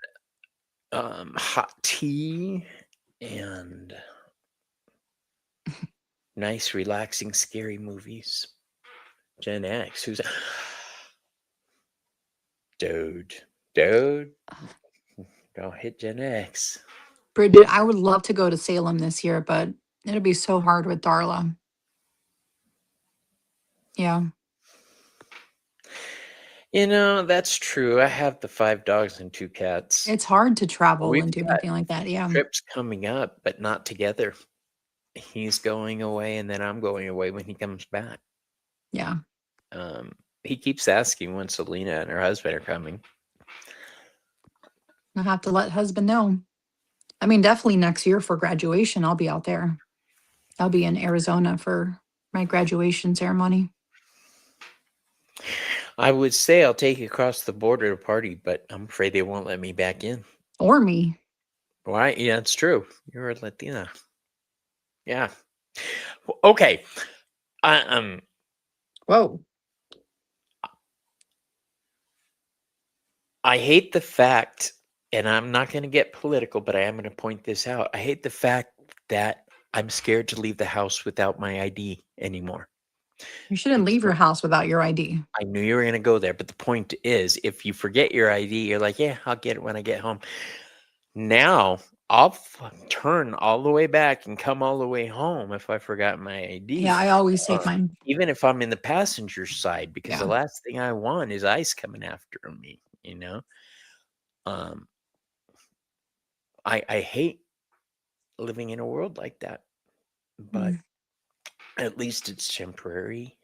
hot tea and nice, relaxing, scary movies. Gen X, who's dude, don't hit Gen X. Bridget, I would love to go to Salem this year, but it'll be so hard with Darla. Yeah. You know, that's true. I have the 5 dogs and 2 cats. It's hard to travel We've and do got anything like that. Yeah. trips coming up, but not together. He's going away, and then I'm going away when he comes back. Yeah. He keeps asking when Selena and her husband are coming. I have to let husband know. I mean, definitely next year for graduation, I'll be out there. I'll be in Arizona for my graduation ceremony. I would say I'll take you across the border to party, but I'm afraid they won't let me back in. Or me. Why? Yeah, it's true. You're a Latina. Yeah. Okay. I Whoa. I hate the fact, and I'm not going to get political, but I am going to point this out. I hate the fact that I'm scared to leave the house without my ID anymore. You shouldn't leave your house without your ID. I knew you were going to go there, but the point is, if you forget your ID, you're like, yeah, I'll get it when I get home. Now I'll turn all the way back and come all the way home if I forgot my ID. Yeah, I always take mine. Even if I'm in the passenger side, because the Yeah. last thing I want is ICE coming after me, you know? Um, I hate living in a world like that, but Mm. at least it's temporary,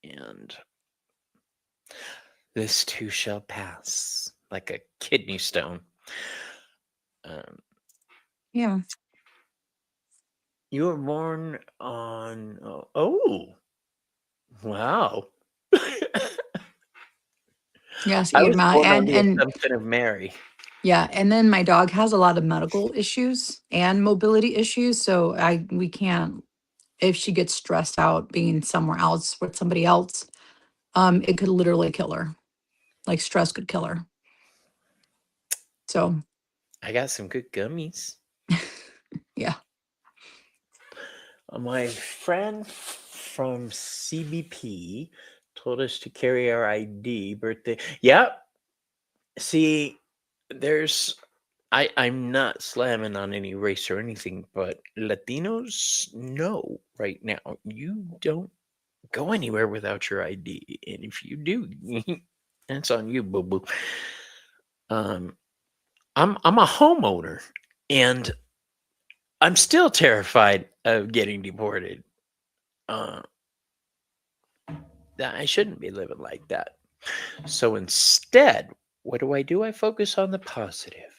and this too shall pass like a kidney stone. Um, Yeah. you were born on, oh wow. Yes, I was Irma. born on And the and Assumption of Mary. yeah, and then my dog has a lot of medical issues and mobility issues. So we can't, if she gets stressed out being somewhere else with somebody else, it could literally kill her. Like stress could kill her. So I got some good gummies. yeah. My friend from CBP told us to carry our ID, birthday. Yep. See, I'm not slamming on any race or anything, but Latinos know right now you don't go anywhere without your ID. And if you do, that's on you, boo boo. I'm a homeowner, and I'm still terrified of getting deported. Uh, that I shouldn't be living like that. So instead, what do? I focus on the positive.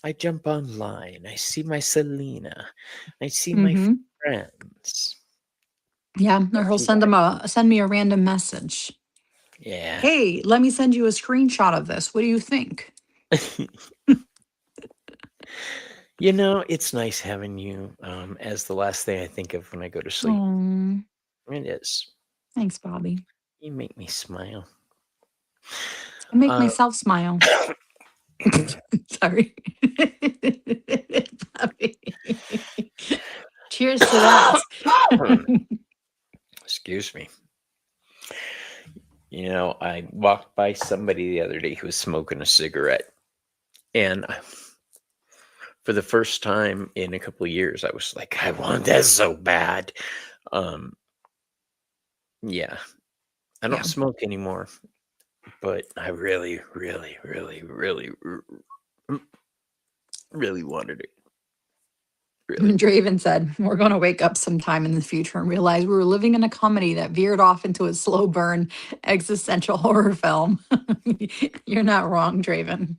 I jump online. I see my Selena. I see my Mm-hmm. friends. Yeah. Or That's he'll who send me a random message. Yeah. Hey, let me send you a screenshot of this. What do you think? You know, it's nice having you as the last thing I think of when I go to sleep. Oh, It is. thanks, Bobby. You make me smile. I make Uh, myself smile. Sorry. Bobby. Cheers to that. excuse me. You know, I walked by somebody the other day who was smoking a cigarette, and for the first time in a couple of years, I was like, I want that so bad. Um, yeah, I don't Yeah. smoke anymore, but I really, really, really, really, really wanted it. Really. Draven said, we're going to wake up sometime in the future and realize we were living in a comedy that veered off into a slow burn existential horror film. You're not wrong, Draven.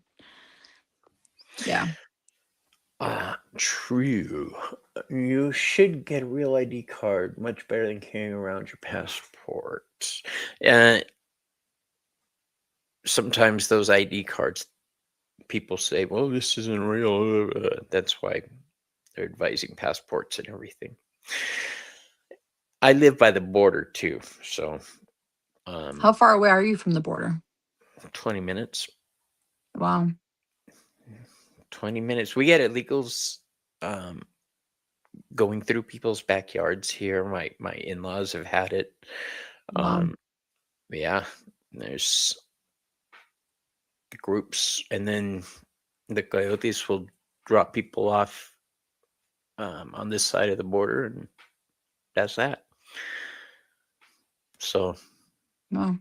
Yeah. True. You should get a real ID card, much better than carrying around your passport. Uh, Sometimes those ID cards, people say, well, this isn't real. That's why they're advising passports and everything. I live by the border too, so How far away are you from the border? 20 minutes. Wow. 20 minutes. We get illegals um, going through people's backyards here. My in-laws have had it. Wow. Yeah, there's groups, and then the coyotes will drop people off on this side of the border, and that's that. So Wow.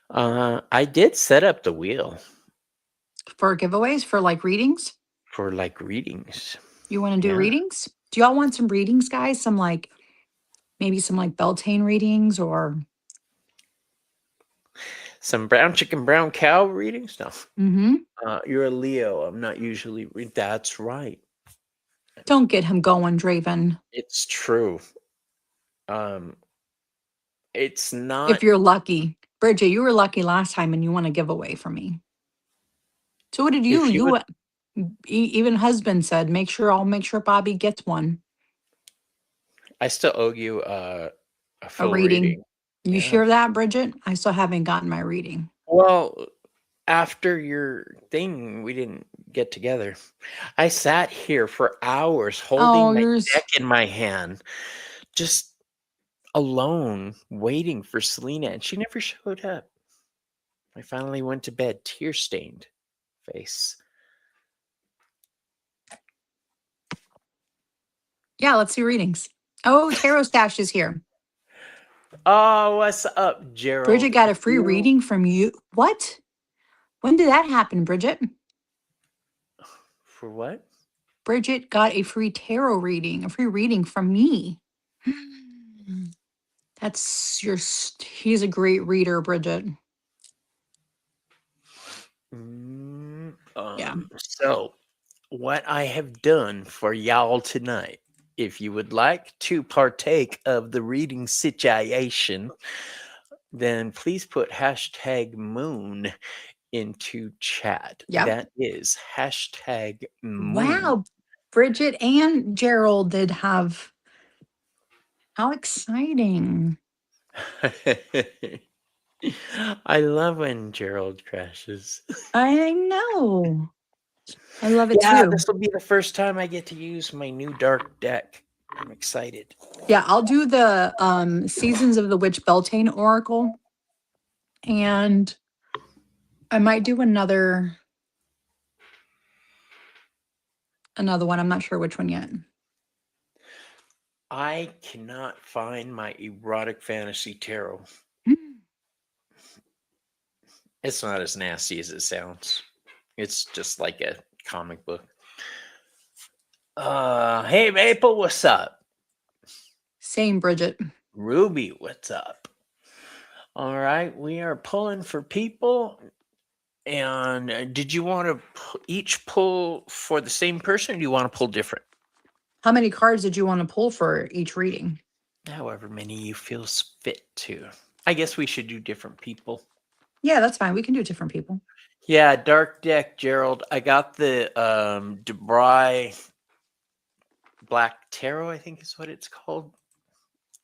I did set up the wheel For giveaways for like readings? for like readings. You want to do Yeah. readings? Do y'all want some readings, guys? Some like maybe some like Beltane readings or Some brown chicken, brown cow readings? No. mm-hmm. You're a Leo. I'm not usually. That's right. Don't get him going, Draven. It's true. Um, it's If not. you're lucky. Bridget, you were lucky last time and you want a giveaway from me. So what did you? If you would, Even husband said, I'll make sure Bobby gets one. I still owe you a A full reading. reading. You Yeah. sure that, Bridget? I still haven't gotten my reading. Well, after your thing, we didn't get together. I sat here for hours Oh, holding my yours. deck in my hand, just alone, waiting for Selena, and she never showed up. I finally went to bed, tear-stained face. Yeah, let's see readings. Oh, Tarot Stash is here. Oh, what's up, Bridget Gerald? got a free You reading from you. What? When did that happen, Bridget? for what? Bridget got a free tarot reading, a free reading from me. He's a great reader, Bridget. Yeah. So what I have done for y'all tonight, if you would like to partake of the reading situation, then please put hashtag moon into chat. Yep. That is hashtag moon. Wow. Bridget and Gerald did have. How exciting. I love when Gerald crashes. I know. I love it Yeah, too. this will be the first time I get to use my new dark deck. I'm excited. Yeah, I'll do the Seasons of the Witch Beltane Oracle. And I might do another one. I'm not sure which one yet. I cannot find my erotic fantasy tarot. It's not as nasty as it sounds. It's just like a comic book. Hey Maple, what's up? Same, Bridget. Ruby, what's up? All right, we are pulling for people. And did you want to each pull for the same person, or do you want to pull different? How many cards did you want to pull for each reading? However many you feel fit to. I guess we should do different people. Yeah, that's fine. We can do different people. Yeah, dark deck, Gerald. I got the Debray Black Tarot, I think is what it's called.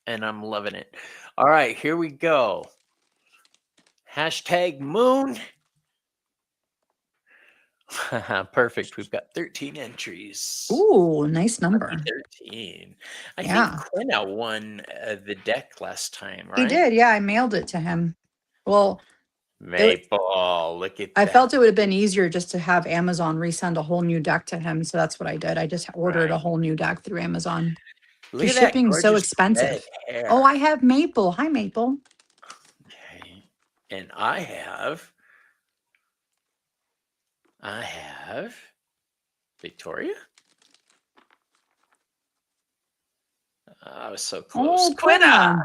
And I'm loving it. All right, here we go. Hashtag moon. Perfect. We've got 13 entries. Ooh, nice number. Lucky 13. I Yeah. think Quina won the deck last time, right? He did. Yeah, I mailed it to him. Well, Maple, look at I that. felt it would have been easier just to have Amazon resend a whole new deck to him. So that's what I did. I just ordered a Right. whole new deck through Amazon. Look at that Shipping is so gorgeous expensive. red hair. Oh, I have Maple. Hi, Maple. Okay. And I have Victoria. I was so close. Oh, Quina. Quina.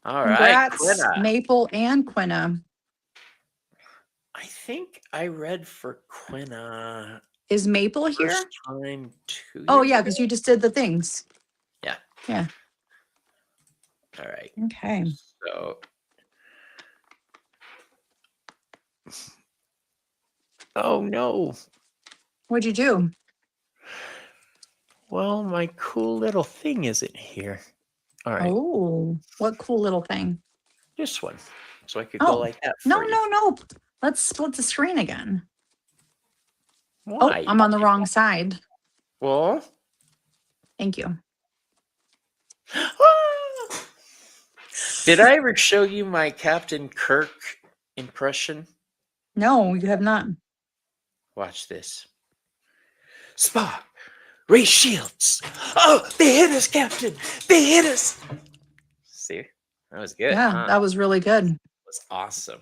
All Congrats, right, Quina. Maple and Quina. I think I read for Quina Is Maple here? first time 2 Oh, years yeah, ago. because you just did the things. Yeah. Yeah. All right. Okay. So, oh no. What'd you do? Well, my cool little thing isn't here. All right. Oh, what cool little thing. This one. So I could go Oh, like that for no, you. no. Let's split the screen again. Why? Oh, I'm on the wrong side. Well, Thank you. did I ever show you my Captain Kirk impression? No, you have not. Watch this. Spock, Ray Shields. Oh, they hit us, Captain. They hit us. See? That was good, Yeah, huh? that was really good. That was awesome.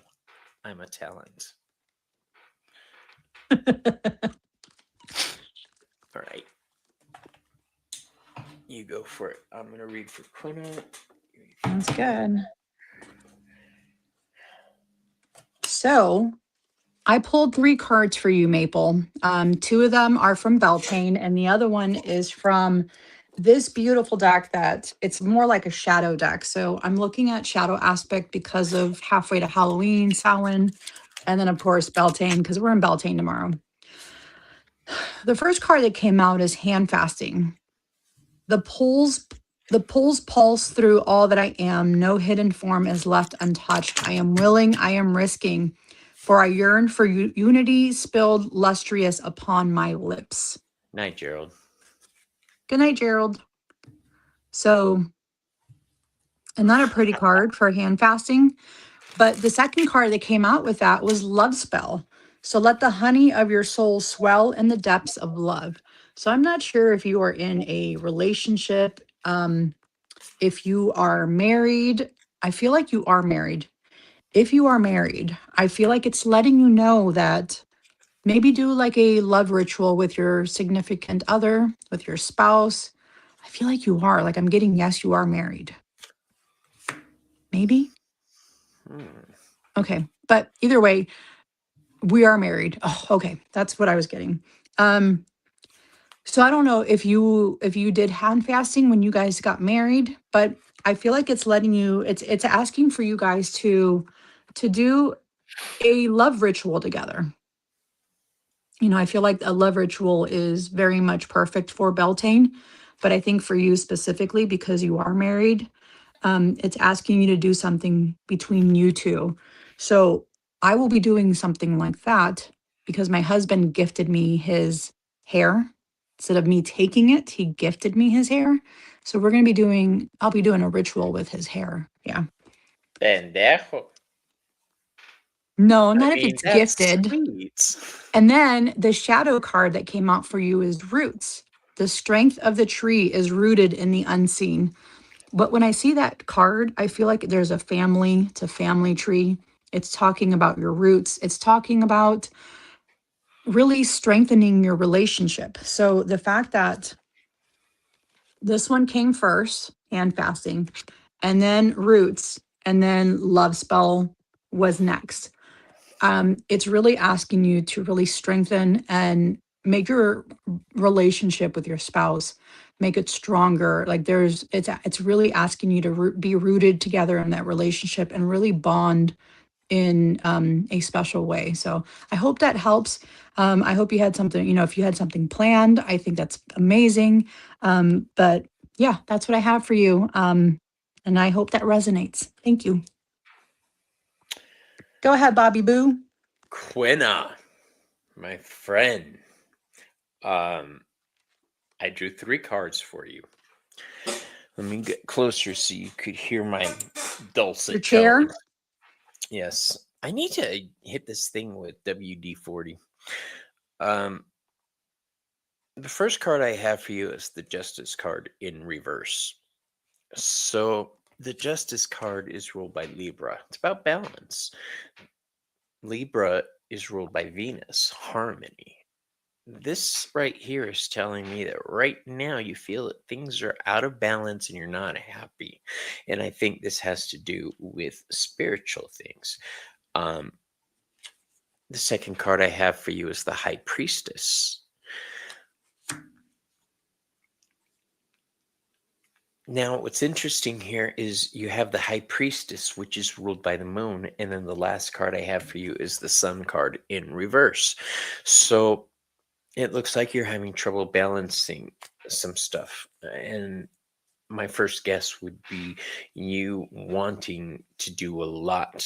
I'm a talent. All right. You go for it. I'm going to read for Quina. You read for That's Quina. good. So I pulled 3 cards for you, Maple. 2 of them are from Beltane, and the other one is from this beautiful deck that it's more like a shadow deck. So I'm looking at shadow aspect because of halfway to Halloween, Samhain, and then of course Beltane, because we're in Beltane tomorrow. The first card that came out is hand fasting. The pulls pulse through all that I am. No hidden form is left untouched. I am willing, I am risking. For I yearn for unity spilled lustrous upon my lips. Night, Gerald. Good night, Gerald. So, another pretty card for hand fasting. But the second card that came out with that was Love Spell. So let the honey of your soul swell in the depths of love. So I'm not sure if you are in a relationship, if you are married. I feel like you are married. If you are married, I feel like it's letting you know that maybe do like a love ritual with your significant other, with your spouse. I feel like you are. Like I'm getting, yes, you are married. Maybe. Hmm. Okay. But either way, we are married. Oh, okay. That's what I was getting. Um, so I don't know if you did hand fasting when you guys got married, but I feel like it's letting you, it's asking for you guys to do a love ritual together. You know, I feel like a love ritual is very much perfect for Beltane, but I think for you specifically, because you are married, it's asking you to do something between you two. So I will be doing something like that because my husband gifted me his hair. Instead of me taking it, he gifted me his hair. So I'll be doing a ritual with his hair. Yeah. Pendejo. No, I not if mean, it's that's gifted. sweet. And then the shadow card that came out for you is roots. The strength of the tree is rooted in the unseen. But when I see that card, I feel like there's a family to family tree. It's talking about your roots. It's talking about really strengthening your relationship. So the fact that this one came first, hand fasting, and then roots, and then love spell was next. It's really asking you to really strengthen and make your relationship with your spouse, make it stronger. Like it's really asking you to be rooted together in that relationship and really bond in a special way. So I hope that helps. I hope you had something, if you had something planned, I think that's amazing. But yeah, that's what I have for you. And I hope that resonates. Thank you. Go ahead, Bobby Boo. Quina, my friend. Um, I drew 3 cards for you. Let me get closer so you could hear my Your dulcet chair. tones. Yes, I need to hit this thing with WD-40. Um, the first card I have for you is the Justice card in reverse. So the Justice card is ruled by Libra. It's about balance. Libra is ruled by Venus, harmony. This right here is telling me that right now you feel that things are out of balance and you're not happy. And I think this has to do with spiritual things. Um, the second card I have for you is the High Priestess. Now, what's interesting here is you have the High Priestess, which is ruled by the moon, and then the last card I have for you is the Sun card in reverse. So it looks like you're having trouble balancing some stuff. And my first guess would be you wanting to do a lot,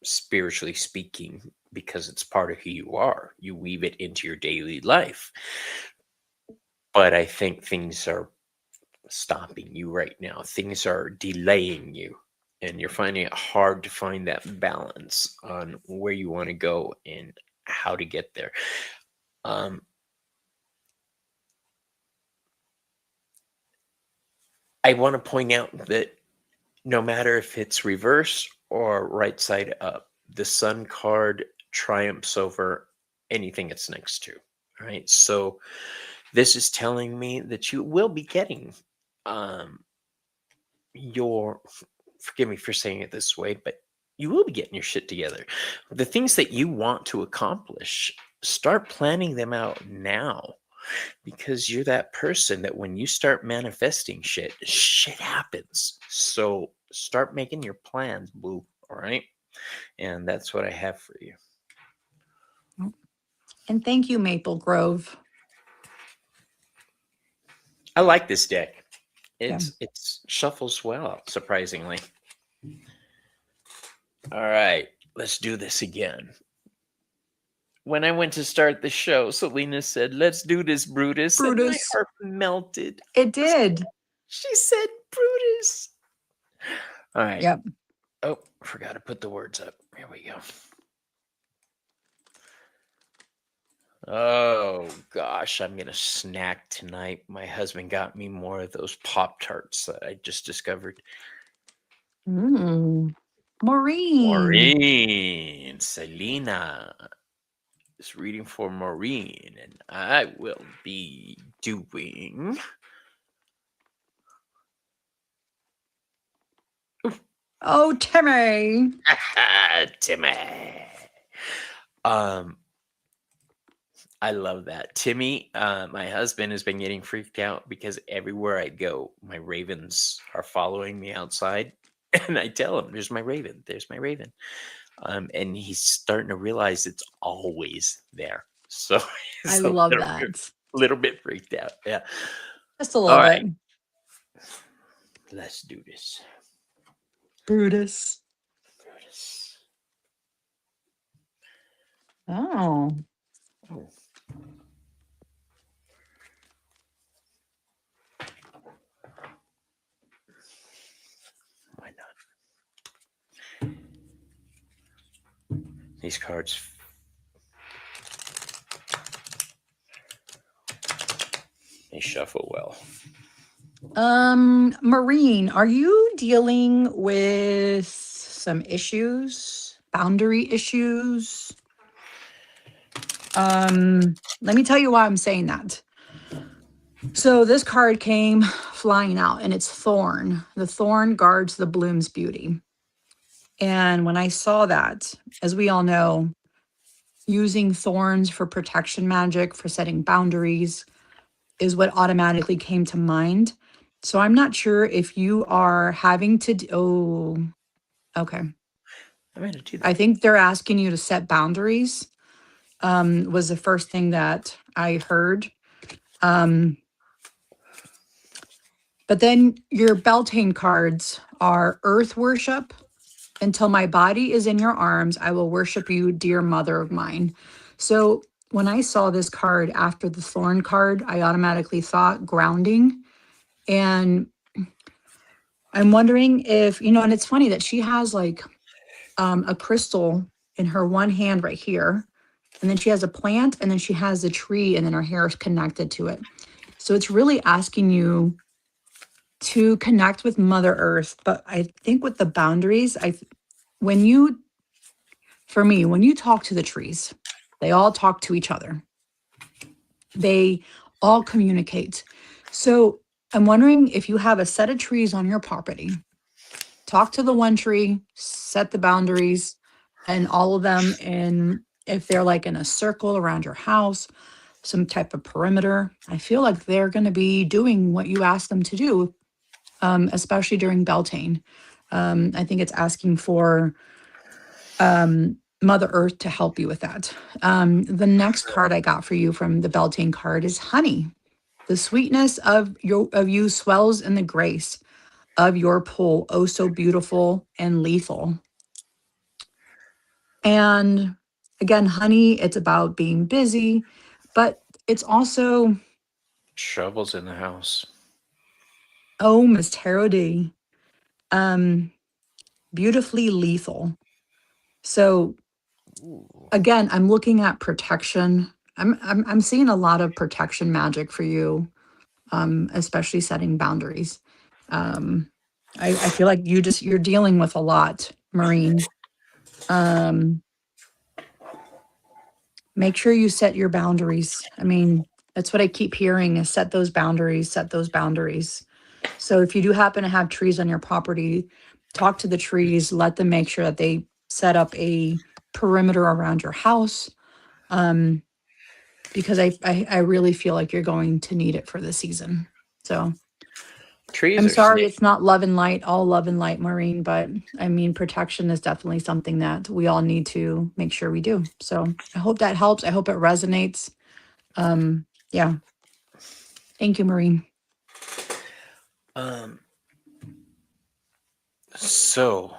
spiritually speaking, because it's part of who you are. You weave it into your daily life. But I think things are stopping you right now. Things are delaying you, and you're finding it hard to find that balance on where you want to go and how to get there. Um, I want to point out that No matter if it's reverse or right side up, the sun card triumphs over anything it's next to. All right. So this is telling me that you will be getting um, your, forgive me for saying it this way, but you will be getting your shit together. The things that you want to accomplish, start planning them out now, because you're that person that when you start manifesting shit, shit happens. So start making your plans, boo. All right. And that's what I have for you. And thank you, Maple Grove. I like this deck. Yeah. It's shuffles well, surprisingly. All right, let's do this again. When I went to start the show, Selena said, "Let's do this, Brutus," and my Brutus. heart melted. It did. She said, "Brutus." All right. Yep. Oh, forgot to put the words up. Here we go. Oh gosh, I'm gonna snack tonight. My husband got me more of those Pop-Tarts that I just discovered. Maureen. Maureen, Selena is reading for Maureen, and I will be doing. Oh, Timmy. Timmy. Um, I love that. Timmy, my husband has been getting freaked out because everywhere I go, my ravens are following me outside. And I tell him, "There's my raven. There's my raven." And he's starting to realize it's always there. So I he's a love that. little bit freaked out. Yeah. Just a All little right. bit. Let's do this. Brutus. Brutus. Oh. Oh. Why not? These cards. They shuffle well. Maureen, are you dealing with some issues, boundary issues? Let me tell you why I'm saying that. So this card came flying out and it's thorn. The thorn guards the bloom's beauty. And when I saw that, as we all know, using thorns for protection magic, for setting boundaries, is what automatically came to mind. So I'm not sure if you are having to, oh, okay. I'm going to do I that. think they're asking you to set boundaries, was the first thing that I heard. But then your Beltane cards are earth worship. Until my body is in your arms, I will worship you, dear mother of mine. So when I saw this card after the thorn card, I automatically thought grounding. And I'm wondering if, and it's funny that she has like a crystal in her one hand right here. And then she has a plant and then she has a tree and then her hair is connected to it. So it's really asking you to connect with Mother Earth. But I think with the boundaries, when you, for me, when you talk to the trees, they all talk to each other. They all communicate. So I'm wondering if you have a set of trees on your property, talk to the one tree, set the boundaries, and all of them. And if they're like in a circle around your house, some type of perimeter, I feel like they're going to be doing what you ask them to do, especially during Beltane. I think it's asking for Mother Earth to help you with that. The next card I got for you from the Beltane card is honey. The sweetness of you swells in the grace of your pull, oh so beautiful and lethal. And again, honey, it's about being busy, but it's also, Shovels in the house. oh, Miss Tarot D, beautifully lethal. So Ooh. again, I'm looking at protection. I'm seeing a lot of protection magic for you, especially setting boundaries. Um, I feel like you're dealing with a lot, Maureen. Um, make sure you set your boundaries. I mean, that's what I keep hearing is set those boundaries, set those boundaries. So if you do happen to have trees on your property, talk to the trees, let them make sure that they set up a perimeter around your house. Um, because I really feel like you're going to need it for the season. So Trees I'm are sorry snake. it's not love and light, all love and light, Maureen, but I mean, protection is definitely something that we all need to make sure we do. So I hope that helps. I hope it resonates. Yeah. Thank you, Maureen. Um, so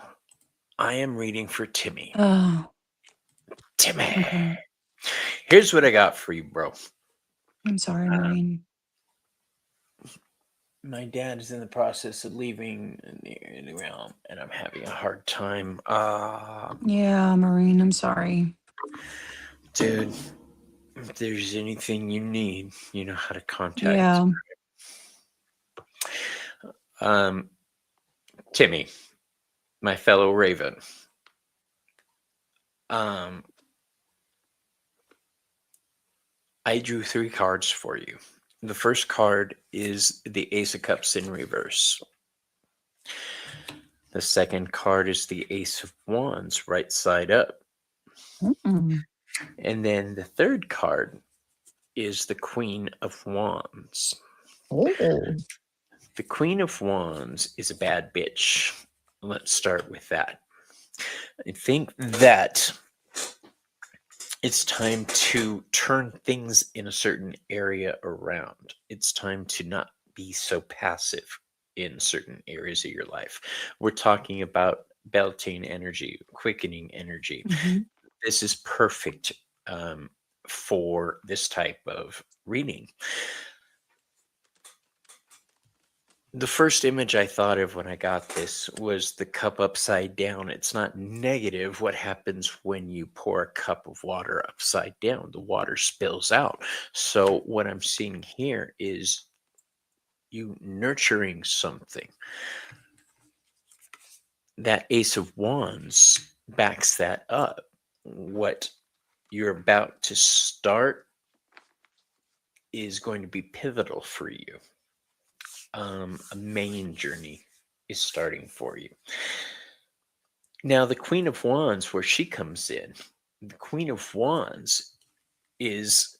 I am reading for Timmy. Oh, Timmy, okay. here's what I got for you, bro. I'm sorry, Uh, Maureen. my dad is in the process of leaving the realm, and I'm having a hard time. Yeah, Maureen, I'm sorry. Dude, if there's anything you need, you know how to contact. Yeah. Um, Timmy, my fellow Raven. Um, I drew 3 cards for you. The first card is the Ace of Cups in reverse. The second card is the Ace of Wands, right side up. Mm-mm. And then the third card is the Queen of Wands. Oh. The Queen of Wands is a bad bitch. Let's start with that. I think that it's time to turn things in a certain area around. It's time to not be so passive in certain areas of your life. We're talking about Beltane energy, quickening energy. Mhm. This is perfect for this type of reading. The first image I thought of when I got this was the cup upside down. It's not negative what happens when you pour a cup of water upside down. The water spills out. So, what I'm seeing here is you nurturing something. That Ace of Wands backs that up. What you're about to start is going to be pivotal for you. A main journey is starting for you. Now, the Queen of Wands, where she comes in, the Queen of Wands is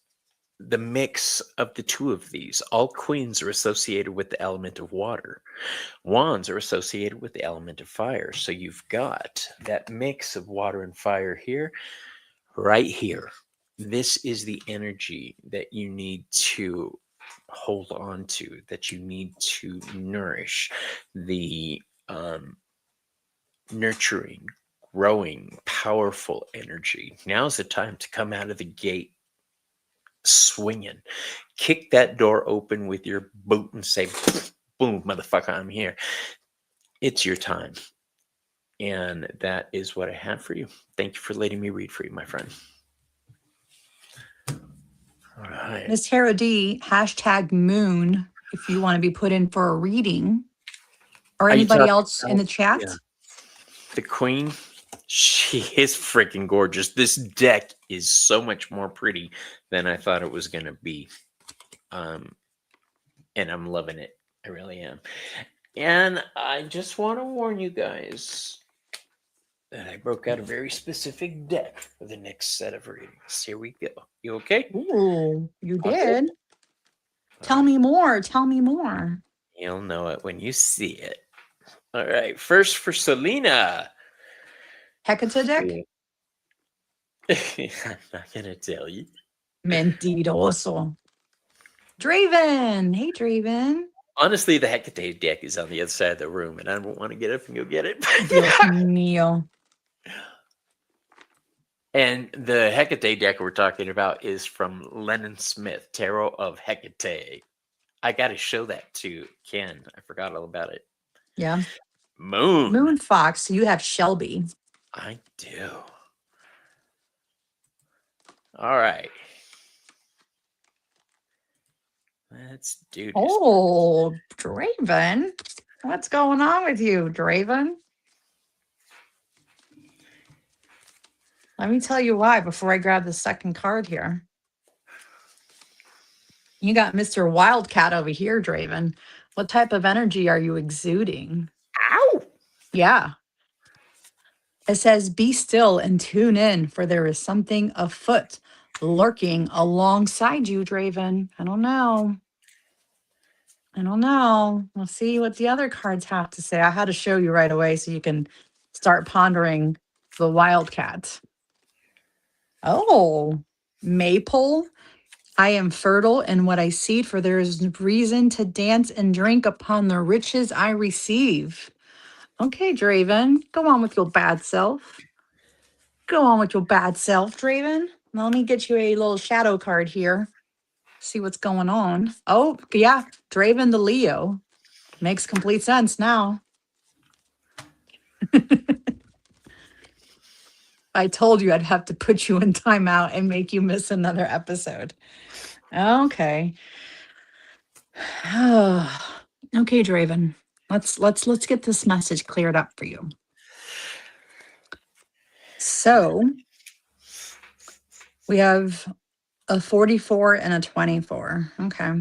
the mix of the two of these. All queens are associated with the element of water. Wands are associated with the element of fire. So you've got that mix of water and fire here, right here. This is the energy that you need to hold on to, that you need to nourish. The nurturing, growing, powerful energy. Now's the time to come out of the gate swinging. Kick that door open with your boot and say, boom, motherfucker, I'm here. It's your time. And that is what I have for you. Thank you for letting me read for you, my friend. All right. Miss Tara D, #moon, if you want to be put in for a reading, or Are you anybody talking else in about the chat. the queen? She is freaking gorgeous. This deck is so much more pretty than I thought it was going to be. And I'm loving it. I really am. And I just want to warn you guys that I broke out a very specific deck for the next set of readings. Here we go. You okay? Ooh, you Okay. did. All Tell right. me more. Tell me more. You'll know it when you see it. All right. First for Selena. Hecate deck? I'm not going to tell you. Mentiroso. Draven. Hey, Draven. Honestly, the Hecate deck is on the other side of the room, and I don't want to get up and go get it. Dios mío. And the Hecate deck we're talking about is from Lennon Smith, Tarot of Hecate. I got to show that to Ken. I forgot all about it. Yeah. Moon. Moon Fox. You have Shelby. I do. All right. Let's do this. Oh, Draven. What's going on with you, Draven? Let me tell you why before I grab the second card here. You got Mr. Wildcat over here, Draven. What type of energy are you exuding? Ow! Yeah. It says, be still and tune in, for there is something afoot lurking alongside you, Draven. I don't know. We'll see what the other cards have to say. I had to show you right away so you can start pondering the Wildcat. Oh, Maypole. I am fertile in what I seed, for there is reason to dance and drink upon the riches I receive. Okay, Draven, go on with your bad self. Go on with your bad self, Draven. Now, let me get you a little shadow card here. See what's going on. Oh, yeah, Draven the Leo. Makes complete sense now. I told you I'd have to put you in timeout and make you miss another episode. Okay. Okay, Draven. Let's get this message cleared up for you. So we have a 44 and a 24. Okay.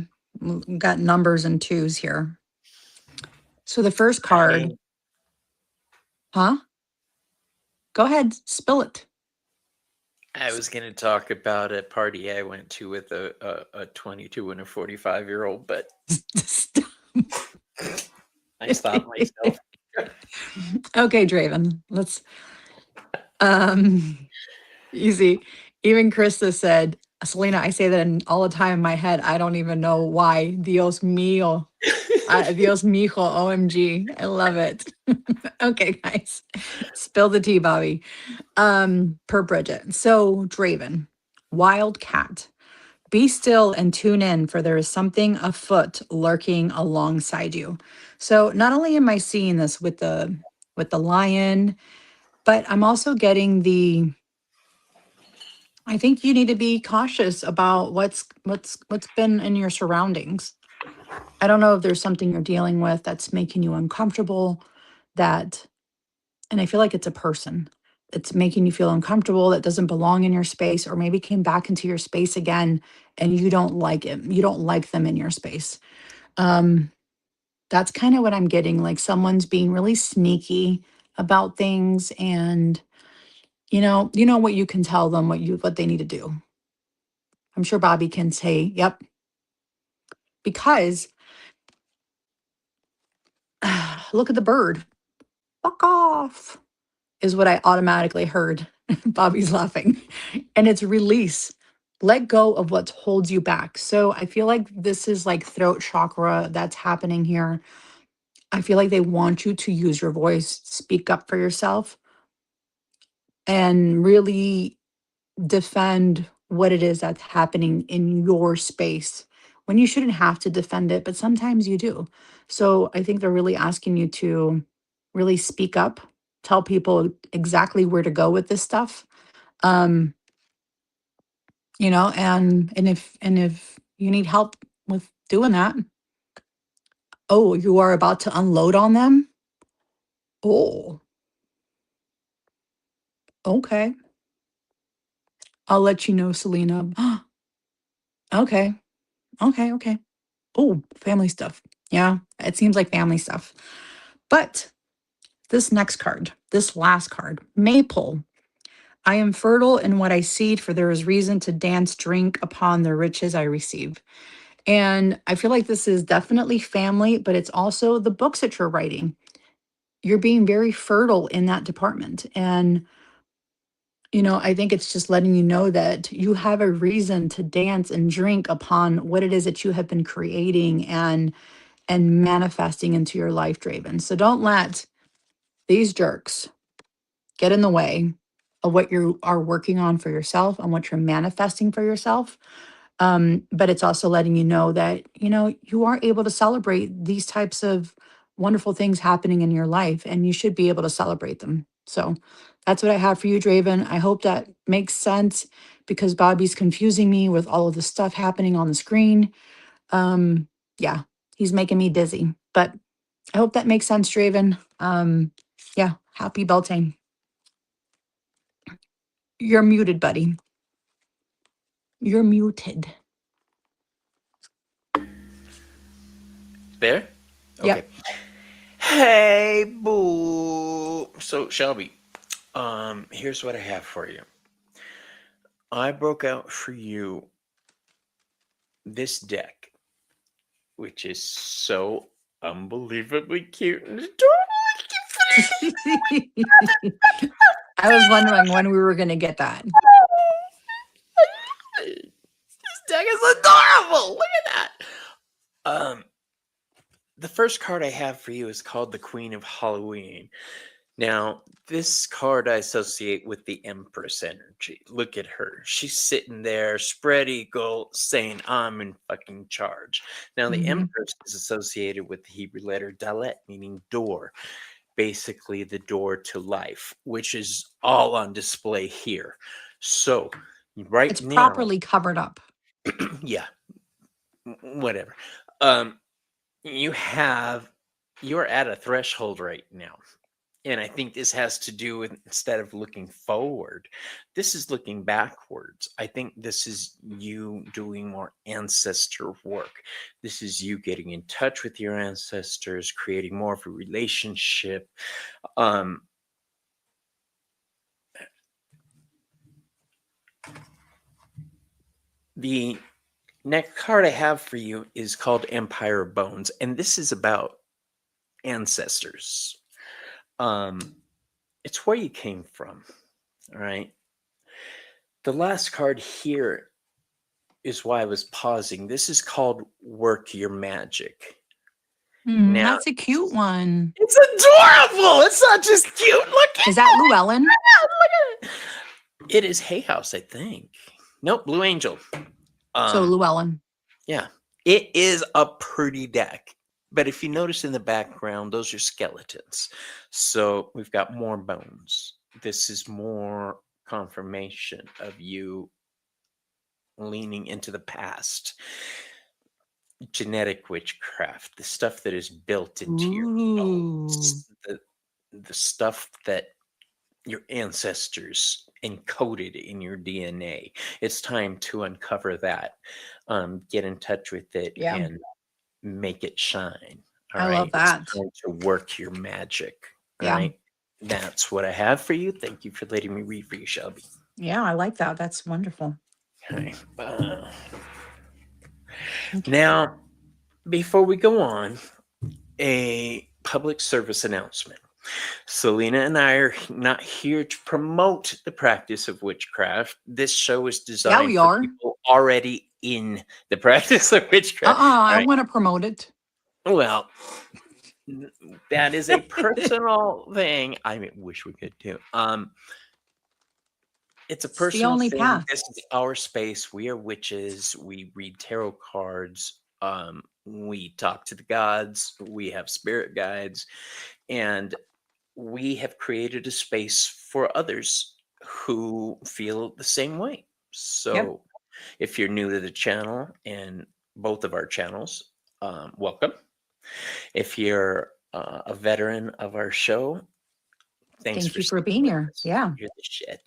We've got numbers and twos here. So the first card, huh? Go ahead, spill it. I was going to talk about a party I went to with a 22 and a 45-year-old, but I stopped myself. Okay, Draven. Let's easy. Even Krista said, Selena, I say that all the time in my head. I don't even know why. Dios mío. Dios mijo, OMG. I love it. Okay, guys. Spill the tea, Bobby. Per Bridget. So, Draven, Wildcat. Be still and tune in, for there is something afoot lurking alongside you. So not only am I seeing this with the lion, but I'm also getting the, I think you need to be cautious about what's been in your surroundings. I don't know if there's something you're dealing with that's making you uncomfortable, that, and I feel like it's a person. It's making you feel uncomfortable, that doesn't belong in your space, or maybe came back into your space again and you don't like it. You don't like them in your space. That's kind of what I'm getting. Like someone's being really sneaky about things, and you know what you can tell them, what they need to do. I'm sure Bobby can say, yep, because look at the bird. Fuck off is what I automatically heard. Bobby's laughing. And it's release. Let go of what holds you back. So I feel like this is like throat chakra that's happening here. I feel like they want you to use your voice, speak up for yourself, and really defend what it is that's happening in your space, when you shouldn't have to defend it, but sometimes you do. So I think they're really asking you to really speak up, tell people exactly where to go with this stuff. Um, and if you need help with doing that, oh, you are about to unload on them. Oh, okay. I'll let you know, Selena. Okay. Okay. Oh, family stuff. Yeah, it seems like family stuff. But this next card, this last card, Maple. I am fertile in what I seed, for there is reason to dance, drink upon the riches I receive. And I feel like this is definitely family, but it's also the books that you're writing. You're being very fertile in that department. And I think it's just letting you know that you have a reason to dance and drink upon what it is that you have been creating and manifesting into your life, Draven. So don't let these jerks get in the way of what you are working on for yourself and what you're manifesting for yourself. But it's also letting you know that, you are able to celebrate these types of wonderful things happening in your life, and you should be able to celebrate them. So that's what I have for you, Draven. I hope that makes sense, because Bobby's confusing me with all of the stuff happening on the screen. Yeah, he's making me dizzy, but I hope that makes sense, Draven. Yeah, happy Beltane. You're muted, buddy. You're muted. There? Okay. Yep. Hey, boo. So, Shelby, here's what I have for you. I broke out for you this deck, which is so unbelievably cute and adorable. I was wondering when we were going to get that. This deck is adorable. Look at that. The first card I have for you is called the Queen of Halloween. Now, this card I associate with the Empress energy. Look at her. She's sitting there, spread eagle, saying, I'm in fucking charge. Now, the Empress is associated with the Hebrew letter Dalet, meaning door. Basically, the door to life, which is all on display here. So, right It's now, properly covered up. yeah, whatever. You're at a threshold right now. And I think this has to do with, instead of looking forward, this is looking backwards. I think this is you doing more ancestor work. This is you getting in touch with your ancestors, creating more of a relationship. The next card I have for you is called Empire of Bones, and this is about ancestors. It's where you came from, all right? The last card here is why I was pausing. This is called Work Your Magic. Now, That's a cute one. it's adorable. It's not just cute. Look at Is that Llewellyn? Look at it. It is Hay House, I think. Nope, Blue Angel. So Llewellyn. Yeah, it is a pretty deck. But if you notice in the background, those are skeletons. So we've got more bones. This is more confirmation of you leaning into the past. Genetic witchcraft, the stuff that is built into your bones, the stuff that your ancestors encoded in your DNA. It's time to uncover that, get in touch with it, and make it shine. All I right. love that. It's time to work your magic. All Yeah. right. That's what I have for you. Thank you for letting me read for you, Shelby. Yeah, I like that. That's wonderful. Okay. Now, before we go on, a public service announcement. Selena and I are not here to promote the practice of witchcraft. This show is designed for people already in the practice of witchcraft. I want to promote it. Well, that is a personal thing. I wish we could do. It's a personal only thing. path. This is our space. We are witches. We read tarot cards. We talk to the gods. We have spirit guides, and we have created a space for others who feel the same way. So, if you're new to the channel and both of our channels, welcome. If you're a veteran of our show, Thank you for being here. Yeah. You're the shit.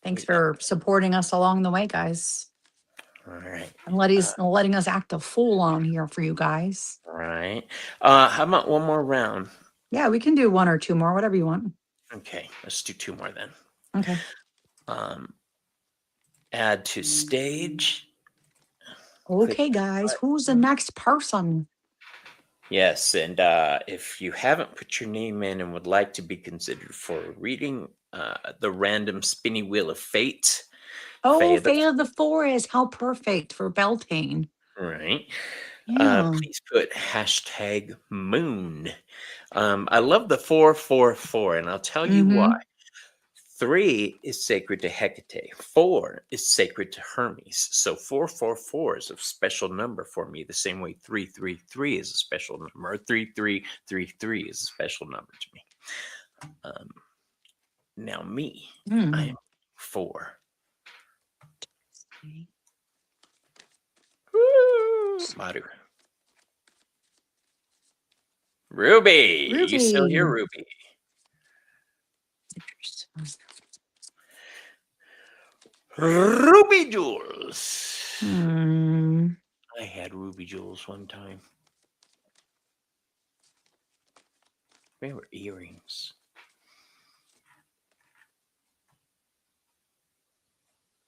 Thanks for supporting us along the way, guys. All right. And letting us act a fool on here for you guys. All right. How about one more round? Yeah, we can do one or two more, whatever you want. Okay, let's do two more then. Okay. Add to stage. Okay, guys, who's the next person? Yes, and if you haven't put your name in and would like to be considered for a reading, the random spinny wheel of fate. Oh, Fae of the Forest. How perfect for Beltane. Right. Yeah. Please put hashtag moon. I love the 444, and I'll tell you why. 3 is sacred to Hecate. 4 is sacred to Hermes. So 444 is a special number for me, the same way 333 is a special number, or 3333 is a special number to me. Now me, I am 4. Woo! Maru. Ruby, you still here, Ruby. Ruby? Ruby Jewels. Hmm. I had Ruby Jewels one time. They were earrings.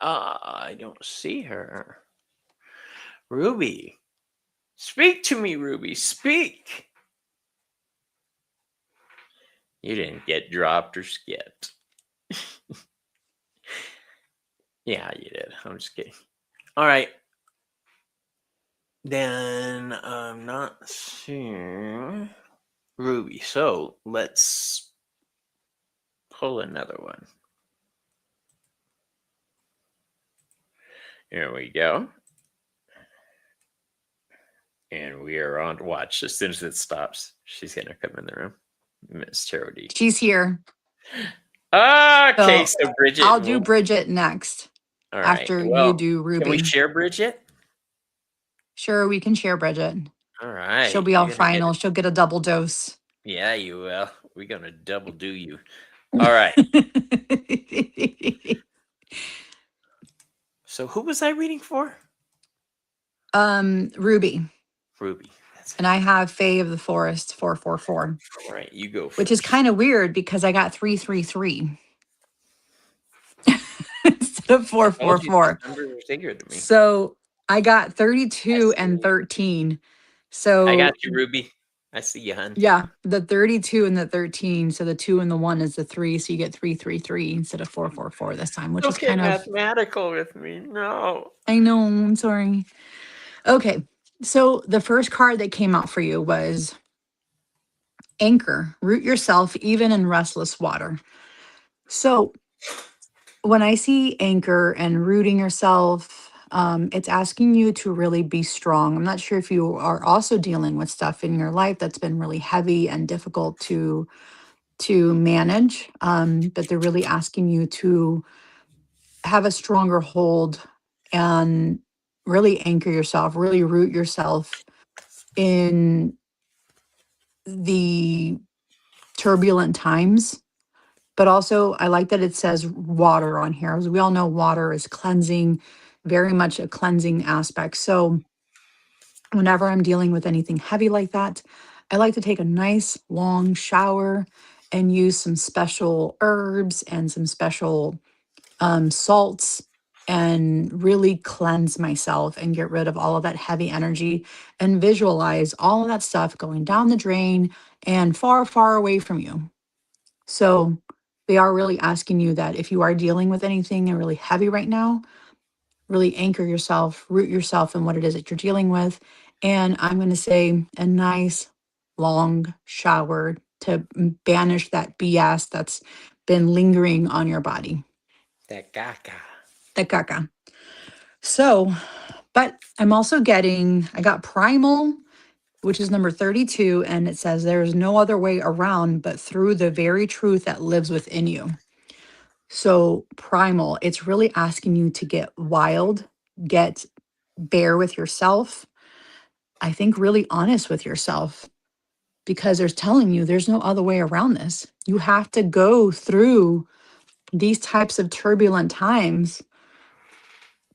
I don't see her. Ruby. Speak to me, Ruby. Speak. You didn't get dropped or skipped. Yeah, you did. I'm just kidding. All right. Then I'm not seeing Ruby. So let's pull another one. Here we go. And we are on to watch. As soon as it stops, she's going to come in the room. Miss Charity. She's here. Okay, So so Bridget. I'll do Bridget next All right. after Well, you do can we Ruby. share Bridget? Sure, we can share Bridget. All right. She'll be all final. She'll get a double dose. Yeah, you will. We're going to double do you. All right. So who was I reading for? Ruby. Ruby. That's And I have Fae of the Forest 444. all right. You go first. Which is kind of weird because I got 333 instead of 444. Numbers are bigger than me. So I got 32 and 13. So I got you, Ruby. I see you, hun. yeah, the 32 and the 13. So the 2 and the 1 is the 3. So you get 333 instead of 444 this time, which is kind of mathematical with me. No. I know, I'm sorry. Okay. So the first card that came out for you was Anchor, root yourself even in restless water. So when I see anchor and rooting yourself, it's asking you to really be strong. I'm not sure if you are also dealing with stuff in your life that's been really heavy and difficult to manage, but they're really asking you to have a stronger hold and really anchor yourself, really root yourself in the turbulent times. But also, I like that it says water on here. As we all know, water is cleansing, very much a cleansing aspect. So whenever I'm dealing with anything heavy like that, I like to take a nice long shower and use some special herbs and some special salts and really cleanse myself and get rid of all of that heavy energy and visualize all of that stuff going down the drain and far, far away from you. So they are really asking you that if you are dealing with anything and really heavy right now, really anchor yourself, root yourself in what it is that you're dealing with. And I'm going to say a nice long shower to banish that BS that's been lingering on your body. That gaga. The caca. So, but I'm also getting, I got Primal, which is number 32, and it says there is no other way around but through the very truth that lives within you. So primal, it's really asking you to get wild, get bare with yourself. I think really honest with yourself because there's telling you there's no other way around this. You have to go through these types of turbulent times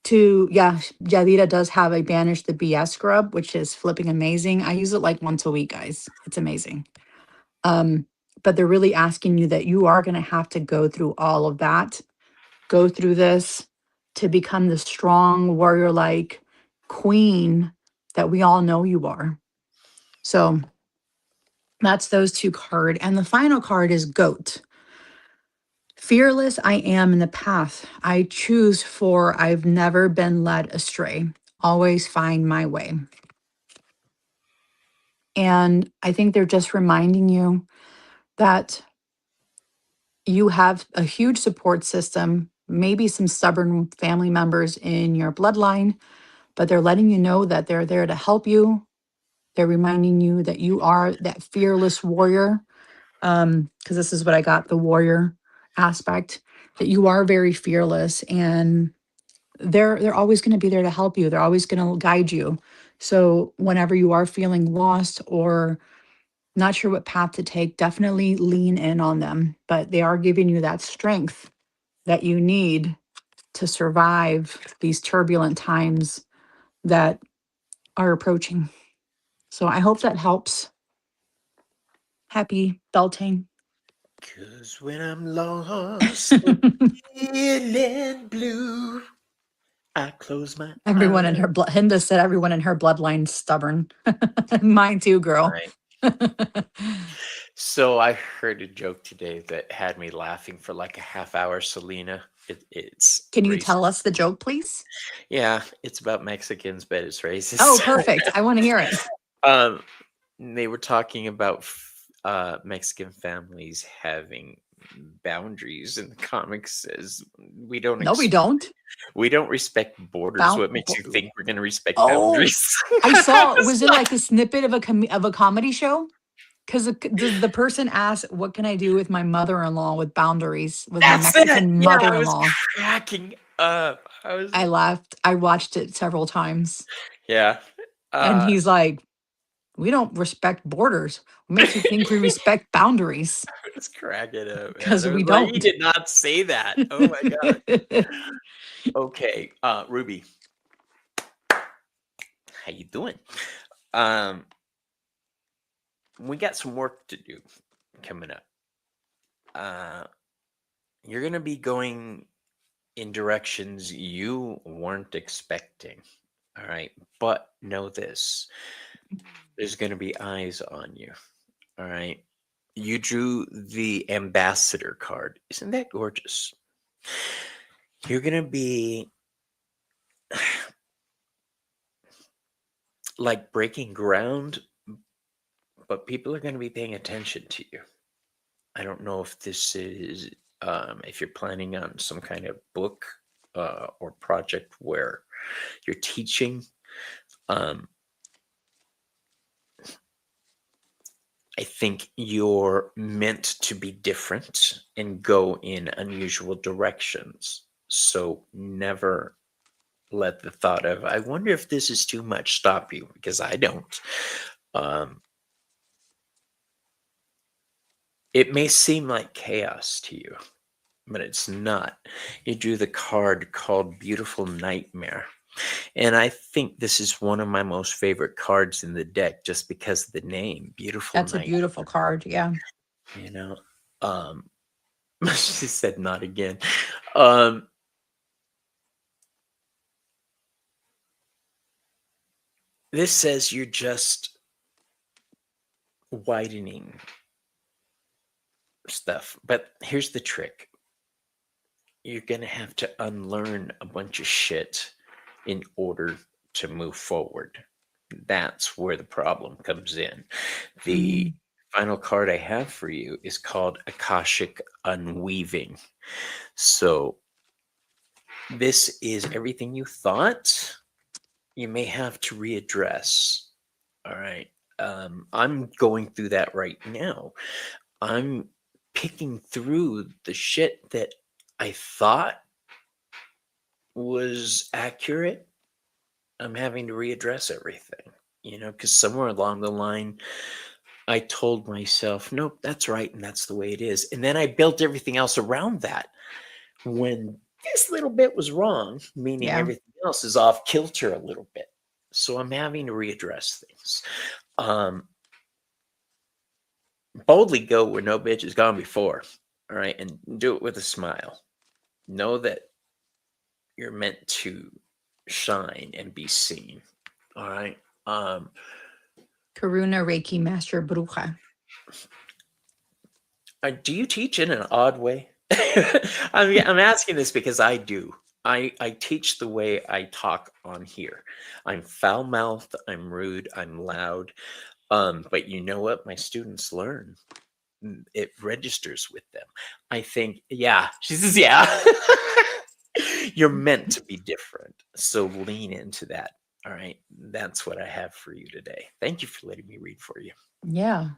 to, yeah, Jadita does have a Banish the BS scrub, which is flipping amazing. I use it like once a week, guys. It's amazing. But they're really asking you that you are going to have to go through all of that, go through this to become the strong warrior-like queen that we all know you are. So that's those two cards. And the final card is Goat. Fearless I am in the path I choose, for I've never been led astray. Always find my way. And I think they're just reminding you that you have a huge support system, maybe some stubborn family members in your bloodline, but they're letting you know that they're there to help you. They're reminding you that you are that fearless warrior. Because this is what I got, the warrior aspect, that you are very fearless and they're always going to be there to help you. They're always going to guide you. So whenever you are feeling lost or Not sure what path to take. Definitely lean in on them, but they are giving you that strength that you need to survive these turbulent times that are approaching. So I hope that helps. Happy Beltane. Cause when I'm lost and feeling blue, I close my Everyone in eyes. her blood. Hinda said everyone in her bloodline's stubborn. Mine too, girl. Right. So I heard a joke today that had me laughing for like a half hour, Selena. It's Can you tell racist. us the joke, please? Yeah, it's about Mexicans, but it's Oh, racist. perfect. I want to hear it. um, they were talking about Mexican families having boundaries, and the comic says we don't No, we don't. we don't respect borders. Bound. What makes you think we're going to respect Oh, boundaries? I I saw. was Was it like, like a snippet of a comedy show? Because the person asked, "What can I do with my mother-in-law with boundaries with my that's it. Mexican Yeah, I was mother-in-law?" cracking up. I was I like, laughed. I watched it several times, yeah. and Uh, he's like, "We don't respect borders. What makes you think we respect boundaries? I was cracking up, man. Because I was we like, he don't." did not say that. Oh my god. Okay, Ruby, how you doing? Um, we got some work to do coming up. Uh, you're gonna be going in directions you weren't expecting. All right, but know this: there's gonna be eyes on you. All right. You drew the ambassador card. Isn't that gorgeous? You're gonna be like breaking ground, but people are gonna be paying attention to you. I don't know if this is if you're planning on some kind of book or project where you're teaching. Um, I think you're meant to be different and go in unusual directions. So never let the thought of, I wonder if this is too much, stop you, because I don't. Um, it may seem like chaos to you, but it's not. You drew the card called Beautiful Nightmare. And I think this is one of my most favorite cards in the deck just because of the name, Beautiful That's a Night. beautiful card. Yeah. You know, um, she said not again. Um, this says you're just widening stuff. But here's the trick: you're going to have to unlearn a bunch of shit in order to move forward. That's where the problem comes in. The Mm. final card I have for you is called Akashic Unweaving. So, this is everything you thought you may have to readdress. All right. I'm going through that right now. I'm picking through the shit that I thought was accurate. I'm having to readdress everything, because somewhere along the line, I told myself, nope, that's right. And that's the way it is. And then I built everything else around that when this little bit was wrong, meaning Yeah. everything else is off kilter a little bit. So I'm having to readdress things. Um, Boldly go where no bitch has gone before. All right. And do it with a smile. Know that you're meant to shine and be seen. All right. Karuna Reiki Master Bruja. Do you teach in an odd way? I'm asking this because I do. I teach the way I talk on here. I'm foul mouthed, I'm rude, I'm loud. But you know what? My students learn. It registers with them. I think, yeah. She says, yeah. You're meant to be different. So lean into that. All right. That's what I have for you today. Thank you for letting me read for you. Yeah.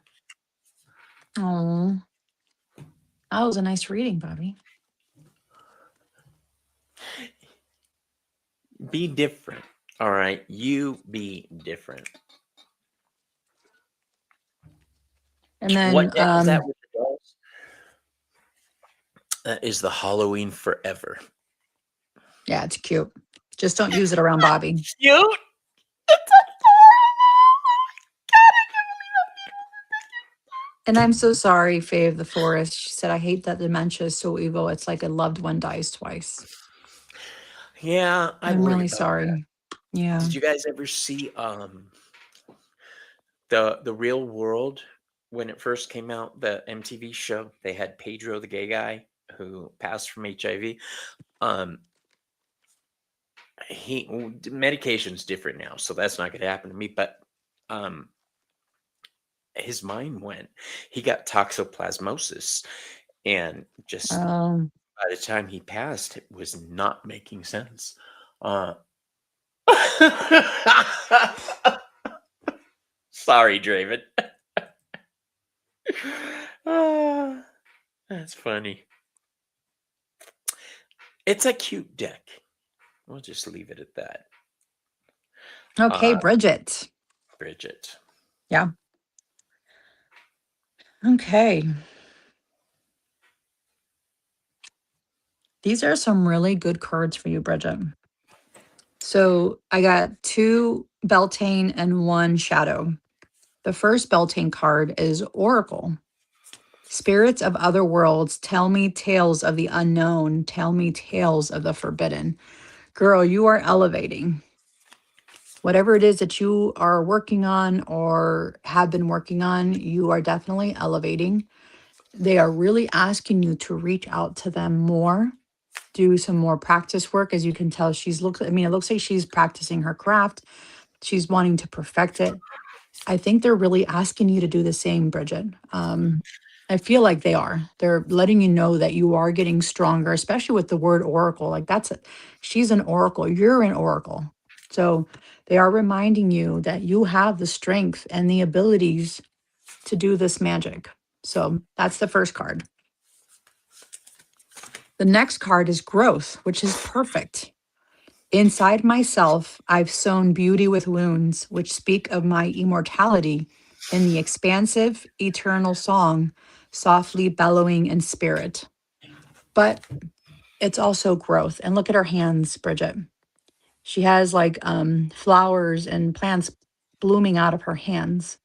Oh, that was a nice reading, Bobby. Be different. All right. You be different. And What then deck is that with the dolls? That is the Halloween Forever. yeah, it's cute. Just don't use it around Bobby. Cute. And I'm so sorry, Faye of the Forest. She said, I hate that dementia is so evil. It's like a loved one dies twice. Yeah, I I'm worry really about that. sorry. Yeah. Did you guys ever see the Real World when it first came out, the MTV show? They had Pedro the gay guy who passed from HIV. He medication's different now, so that's not going to happen to me. But his mind went. He got toxoplasmosis, and just by the time he passed, it was not making sense. Sorry, Draven. That's funny. It's a cute deck. We'll just leave it at that. Okay, Bridget. Bridget. Yeah. Okay. These are some really good cards for you, Bridget. So I got 2 Beltane and 1 Shadow. The first Beltane card is Oracle. Spirits of other worlds, tell me tales of the unknown, tell me tales of the forbidden. Girl, you are elevating. Whatever it is that you are working on or have been working on, you are definitely elevating. They are really asking you to reach out to them more, do some more practice work. As you can tell, it looks like she's practicing her craft. She's wanting to perfect it. I think they're really asking you to do the same, Bridget. I feel like they are. They're letting you know that you are getting stronger, especially with the word oracle. Like she's an oracle. You're an oracle. So they are reminding you that you have the strength and the abilities to do this magic. So that's the first card. The next card is growth, which is perfect. Inside myself, I've sown beauty with wounds, which speak of my immortality in the expansive, eternal song, softly bellowing in spirit. But it's also growth. And look at her hands, Bridget. She has like flowers and plants blooming out of her hands.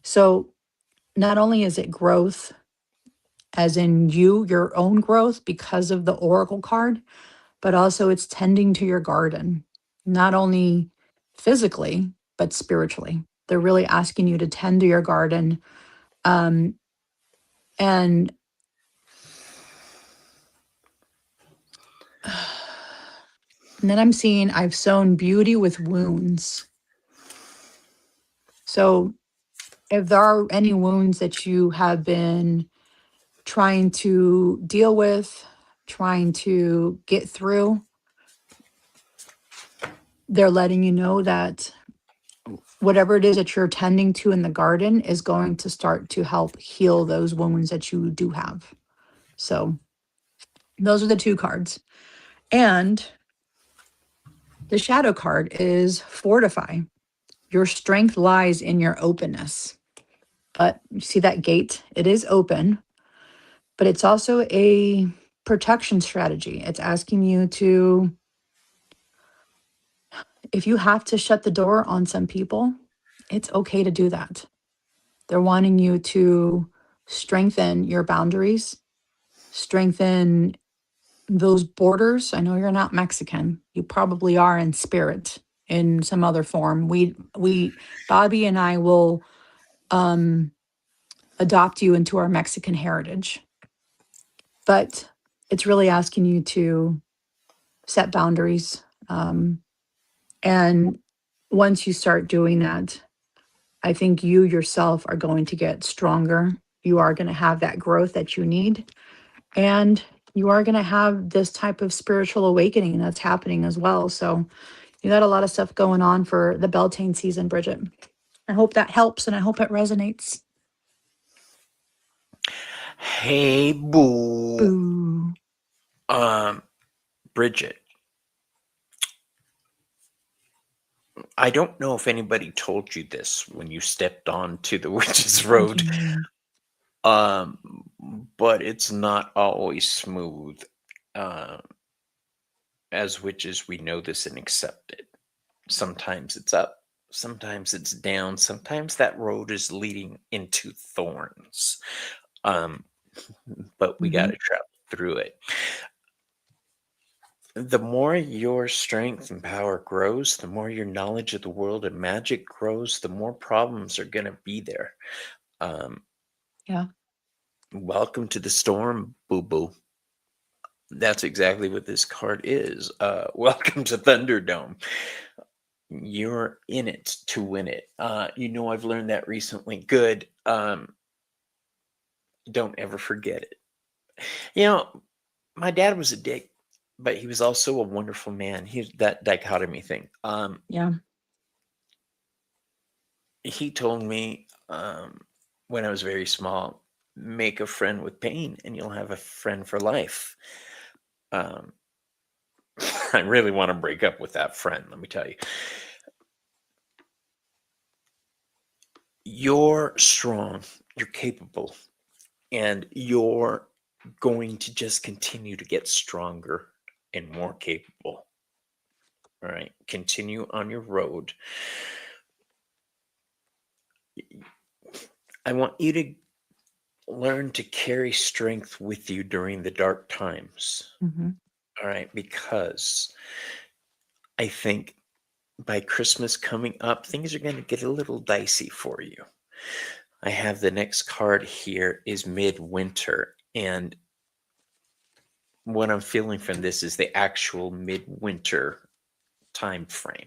So not only is it growth, as in your own growth because of the oracle card, but also it's tending to your garden, not only physically, but spiritually. They're really asking you to tend to your garden. And and then I'm seeing I've sown beauty with wounds. So if there are any wounds that you have been trying to deal with, trying to get through, they're letting you know that whatever it is that you're tending to in the garden is going to start to help heal those wounds that you do have. So those are the 2 cards. And the shadow card is fortify. Your strength lies in your openness. But you see that gate? It is open, but it's also a protection strategy. It's asking you to, if you have to shut the door on some people, it's okay to do that. They're wanting you to strengthen your boundaries, strengthen those borders. I know you're not Mexican. You probably are in spirit in some other form. Bobby and I will adopt you into our Mexican heritage. But it's really asking you to set boundaries. And once you start doing that, I think you yourself are going to get stronger. You are going to have that growth that you need. And you are going to have this type of spiritual awakening that's happening as well. So you got a lot of stuff going on for the Beltane season, Bridget. I hope that helps and I hope it resonates. Hey, boo. Boo. Bridget. I don't know if anybody told you this when you stepped onto the Witch's Road. But it's not always smooth. Uh, as witches, we know this and accept it. Sometimes it's up, sometimes it's down, sometimes that road is leading into thorns. Um, but we got Hmm. to travel through it. The more your strength and power grows, the more your knowledge of the world and magic grows, the more problems are going to be there. Um, Yeah. Welcome to the storm, boo boo. That's exactly what this card is. Welcome to Thunderdome. You're in it to win it. I've learned that recently. Good. Don't ever forget it. You know, my dad was a dick, but he was also a wonderful man. He's that dichotomy thing. Yeah. He told me when I was very small, make a friend with pain and you'll have a friend for life. Um, I really want to break up with that friend, let me tell you. You're strong, you're capable, and you're going to just continue to get stronger and more capable. All right, continue on your road. I want you to learn to carry strength with you during the dark times. Hmm. All right, because I think by Christmas coming up, things are going to get a little dicey for you. I have the next card here is midwinter, and what I'm feeling from this is the actual midwinter time frame.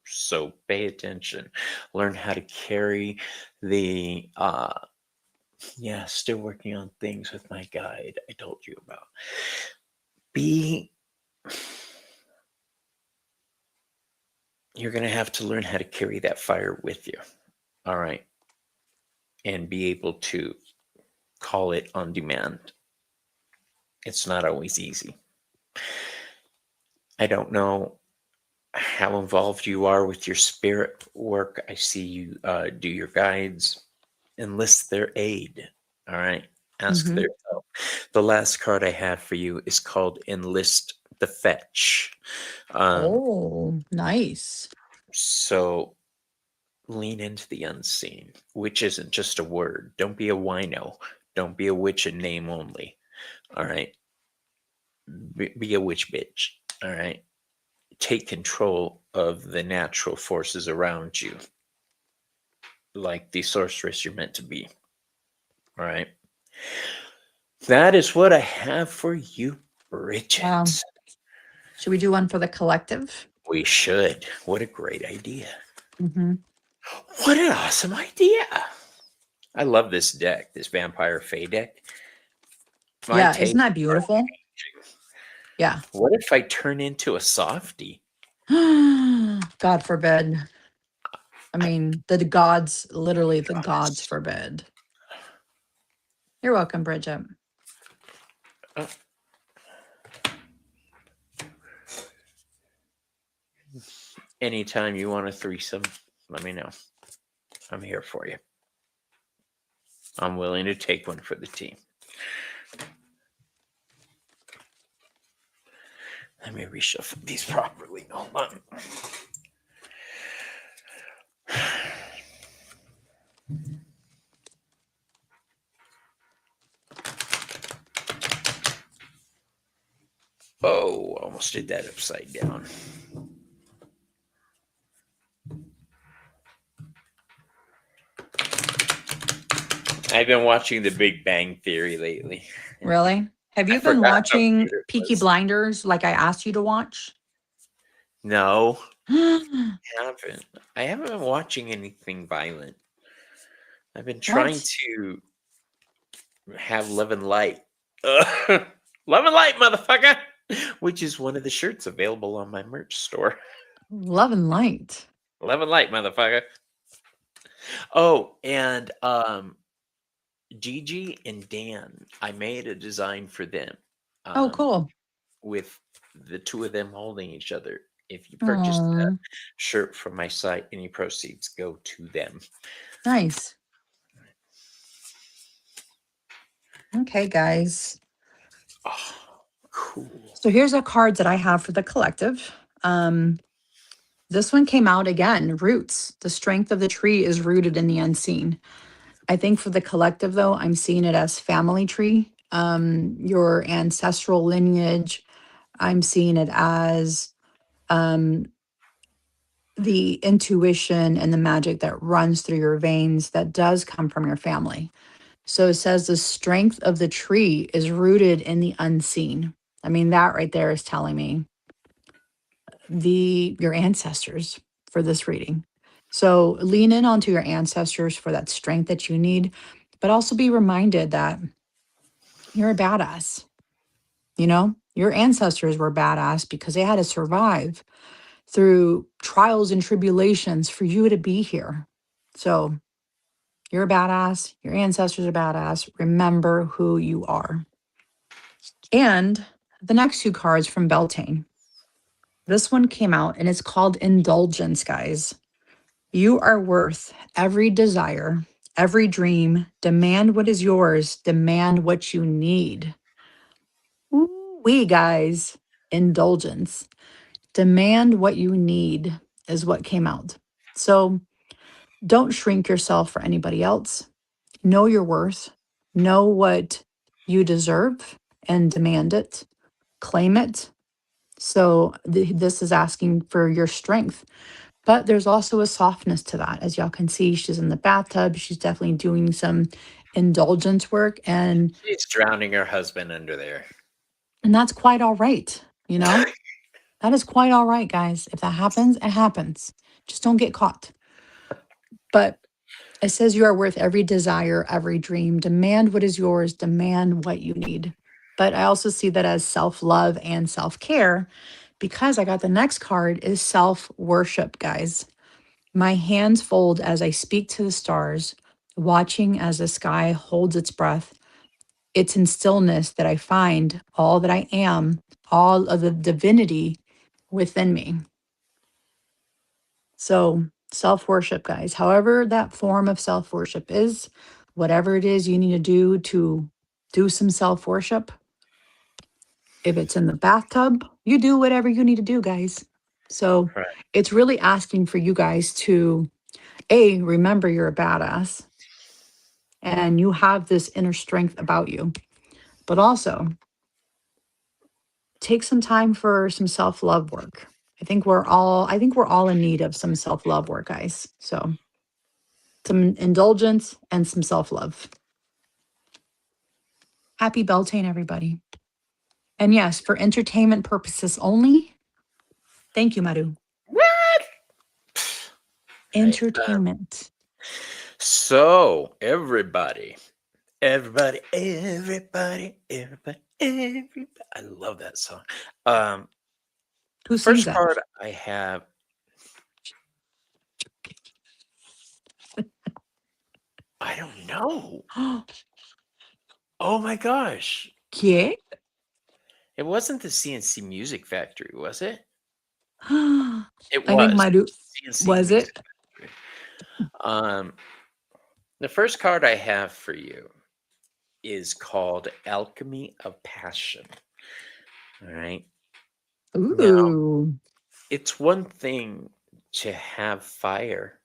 So pay attention. Learn how to carry the yeah, still working on things with my guide I told you about. Be You're going to have to learn how to carry that fire with you. All right. And be able to call it on demand. It's not always easy. I don't know how involved you are with your spirit work. I see you do your guides, enlist their aid. All right. Ask Hmm. their help. The last card I have for you is called Enlist the Fetch. Um, Oh, nice. so lean into the unseen, which isn't just a word. Don't be a wino. Don't be a witch in name only. All right. Be a witch bitch. All right. Take control of the natural forces around you, like the sorceress you're meant to be. All right. That is what I have for you, Wow. Bridget. Should we do one for the collective? We should. What a great idea. Hmm. What an awesome idea. I love this deck, this Vampire Fae deck. My Yeah. Isn't taste that beautiful? changing. Yeah. What if I turn into a softie? God forbid. I I mean, the gods, literally the gods promise. forbid. You're welcome, Bridget. Uh, Anytime you want a threesome, let me know. I'm here for you. I'm willing to take one for the team. Let me reshuffle these properly. Hold on. Oh, almost did that upside down. I've been watching The Big Bang Theory lately. Really? Have I you been forgot how watching cute it Peaky was. Blinders like I asked you to watch? No, I haven't. I haven't been watching anything violent. I've been trying What? to have Love and Light. Love and Light, motherfucker! Which is one of the shirts available on my merch store. Love and Light. Love and Light, motherfucker. Oh, and Gigi and Dan, I made a design for them Oh, um, cool. with the two of them holding each other. If you purchase a Oh, shirt from my site, any proceeds go to them. nice. Okay, guys. Oh, cool. So here's a card that I have for the collective. This one came out again, roots. The strength of the tree is rooted in the unseen. I think for the collective, though, I'm seeing it as family tree, your ancestral lineage. I'm seeing it as um, the intuition and the magic that runs through your veins that does come from your family. So it says the strength of the tree is rooted in the unseen. I mean, that right there is telling me your ancestors for this reading. So lean in onto your ancestors for that strength that you need, but also be reminded that you're a badass. You know, your ancestors were badass because they had to survive through trials and tribulations for you to be here. So you're a badass. Your ancestors are badass. Remember who you are. And the next two cards from Beltane. This one came out and it's called Indulgence, guys. You are worth every desire, every dream. Demand what is yours, demand what you need. Ooh, we guys, indulgence. Demand what you need is what came out. So don't shrink yourself for anybody else. Know your worth, know what you deserve, and demand it, claim it. So this is asking for your strength. But there's also a softness to that. As y'all can see, she's in the bathtub. She's definitely doing some indulgence work. She's drowning her husband under there. And that's quite all right. You know, that is quite all right, guys. If that happens, it happens. Just don't get caught. But it says you are worth every desire, every dream. Demand what is yours, demand what you need. But I also see that as self love and self care because I got the next card is self worship, guys. My hands fold as I speak to the stars, watching as the sky holds its breath. It's in stillness that I find all that I am, all of the divinity within me. So, self worship, guys, however, that form of self worship is, whatever it is you need to do some self worship. If it's in the bathtub, you do whatever you need to do, guys. So, Right. it's really asking for you guys to A, remember you're a badass and you have this inner strength about you, but also take some time for some self-love work. I think we're all in need of some self-love work, guys. So some indulgence and some self-love. Happy Beltane, everybody. And yes, for entertainment purposes only. Thank you, Maru. What? Right. Entertainment. So, everybody. I love that song. Who sings First that? card I have, I don't know. Oh my gosh. ¿Qué? It wasn't the CNC Music Factory, was it? I It think was Maru, CNC was Music it? Factory. Um, the first card I have for you is called Alchemy of Passion. All right. Now, Ooh. it's one thing to have fire.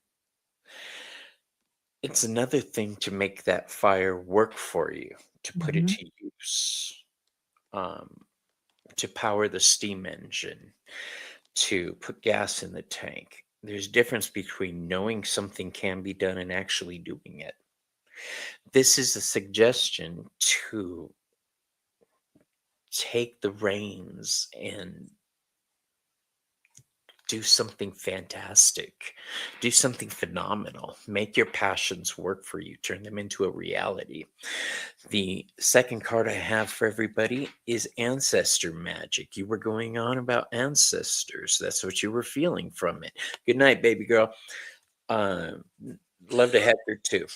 It's another thing to make that fire work for you, to put it Mhm. to use, um, to power the steam engine, to put gas in the tank. There's a difference between knowing something can be done and actually doing it. This is a suggestion to take the reins and do something fantastic, do something phenomenal, make your passions work for you, turn them into a reality. The second card I have for everybody is ancestor magic. You were going on about ancestors. That's what you were feeling from it. Good night, baby girl. Um, love to have her too.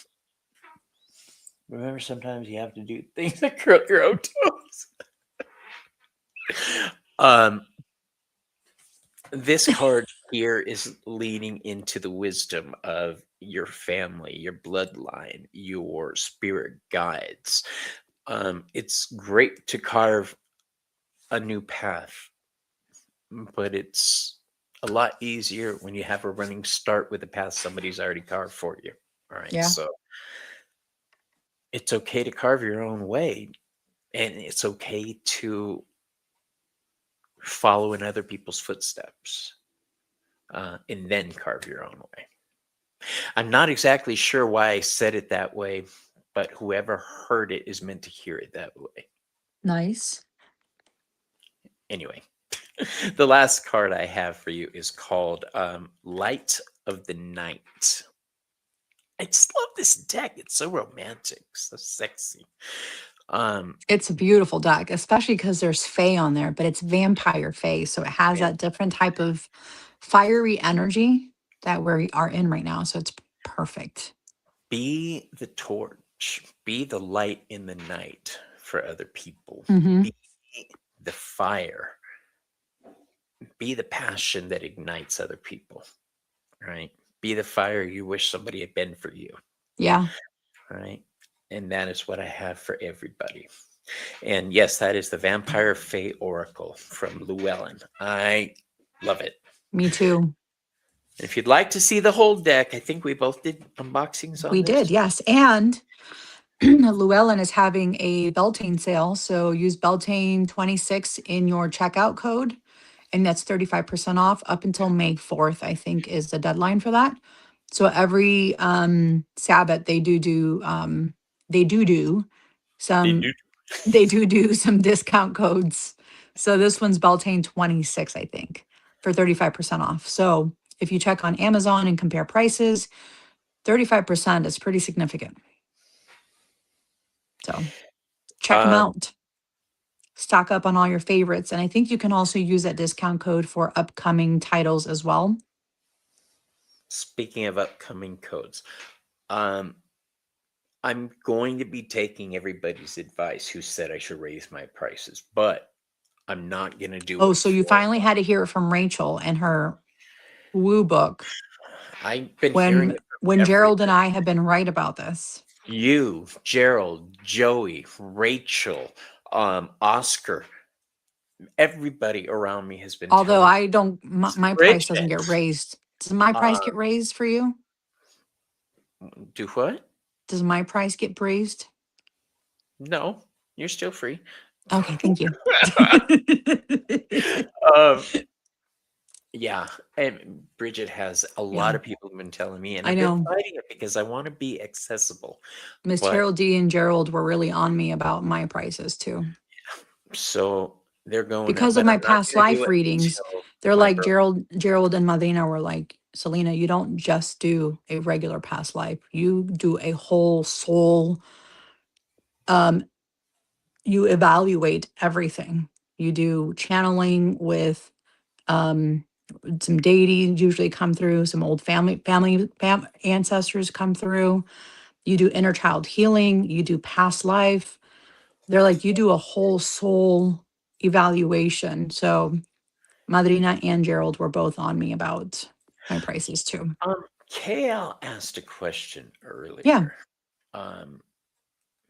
Remember, sometimes you have to do things that curl your own toes. um, this card here is leaning into the wisdom of your family, your bloodline, your spirit guides. It's great to carve a new path, but it's a lot easier when you have a running start with a path somebody's already carved for you. All right. Yeah. So it's okay to carve your own way, and it's okay to follow in other people's footsteps, and then carve your own way. I'm not exactly sure why I said it that way, but whoever heard it is meant to hear it that way. Nice. Anyway, the last card I have for you is called Light of the Night. I just love this deck. It's so romantic, so sexy. Um, It's a beautiful deck, especially because there's Fae on there, but it's vampire Fae. So it has and that different type of fiery energy that we are in right now. So it's perfect. be the torch, be the light in the night for other people, Hmm. be the fire, be the passion that ignites other people, right? Be the fire you wish somebody had been for you, Yeah, right? And that is what I have for everybody. And yes, that is the Vampire Fae Oracle from Llewellyn. I love it. me too. If you'd like to see the whole deck, I think we both did unboxings on We did, this. yes. And Llewellyn is having a Beltane sale. So use Beltane 26 in your checkout code. And that's 35% off up until May 4th, I think is the deadline for that. So every Sabbath they do They some do. some discount codes. So this one's Beltane 26, I think, for 35% off. So if you check on Amazon and compare prices, 35% is pretty significant. So check them Um, out. Stock up on all your favorites. And I think you can also use that discount code for upcoming titles as well. Speaking of upcoming codes, um, I'm going to be taking everybody's advice who said I should raise my prices, but I'm not going to do Oh, it so you for. finally had to hear it from Rachel and her woo book I've been hearing it from when Gerald and everybody. I have been right about this. You, Gerald, Joey, Rachel, Oscar, everybody around me has been Although telling I don't, my price doesn't Bridget. get raised. Does my price Uh, get raised for you? do what? Does my price get raised? No, you're still free. Okay, thank you. um, yeah, and Bridget has a lot Yeah, of people have been telling me, and I I've been know. fighting it because I want to be accessible. Miss But Terrell D and Gerald were really on me about my prices too. so they're going up, Because of but my I'm not past going to do life it readings, until they're my like birthday. Gerald and Madina were like, Selena, you don't just do a regular past life. You do a whole soul, um, you evaluate everything. You do channeling with um some deities usually come through, some old ancestors come through. You do inner child healing, you do past life. They're like, you do a whole soul evaluation. So Madrina and Gerald were both on me about my prices too. KL asked a question Yeah. earlier. Um,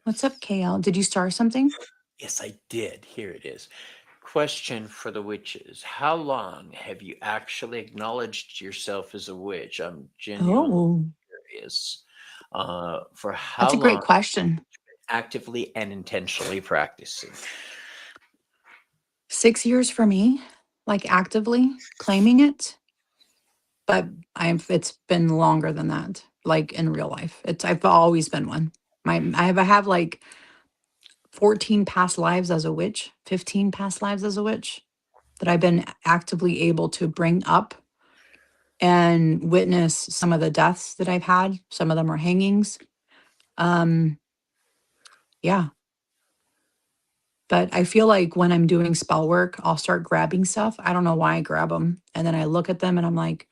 What's up, KL? Did you start something? yes, I did. Here it is. Question for the witches. How long have you actually acknowledged yourself as a witch? I'm genuinely Oh, curious. For how that's a great long question. actively and intentionally practicing? 6 years for me, like actively claiming it, but it's been longer than that, like in real life. I've always been one. I have like 14 past lives as a witch, 15 past lives as a witch that I've been actively able to bring up and witness some of the deaths that I've had. Some of them are hangings. Um, yeah. But I feel like when I'm doing spell work, I'll start grabbing stuff. I don't know why I grab them. And then I look at them and I'm like,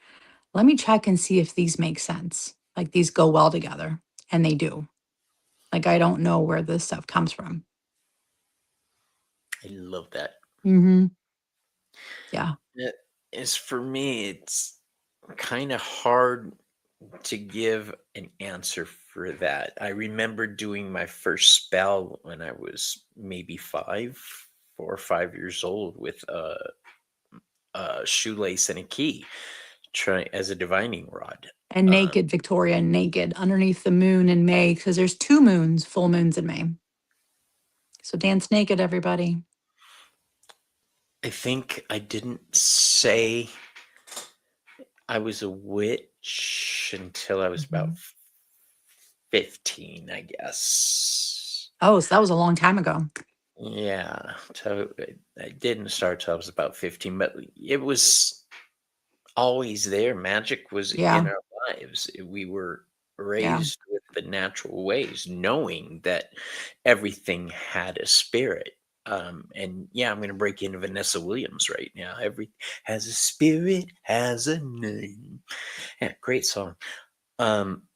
let me check and see if these make sense. Like these go well together. And they do. Like I don't know where this stuff comes from. I love that. Hmm. Yeah. It is for me, it's kind of hard. to give an answer for that. I remember doing my first spell when I was maybe 4 or 5 years old with a shoelace and a key, trying as a divining rod. And Um, naked, Victoria, naked underneath the moon in May, because there's 2 moons, full moons in May. So dance naked, everybody. I think I didn't say I was a witch until I was about Mhm. 15, I guess. Oh, so that was a long time ago. Yeah, so I didn't start till I was about 15, but it was always there. Magic was in Yeah, our lives. We were yeah. raised with the natural ways, knowing that everything had a spirit. And yeah, I'm going to break into Vanessa Williams right now. Every has a spirit, has a name. Yeah, great song. Um,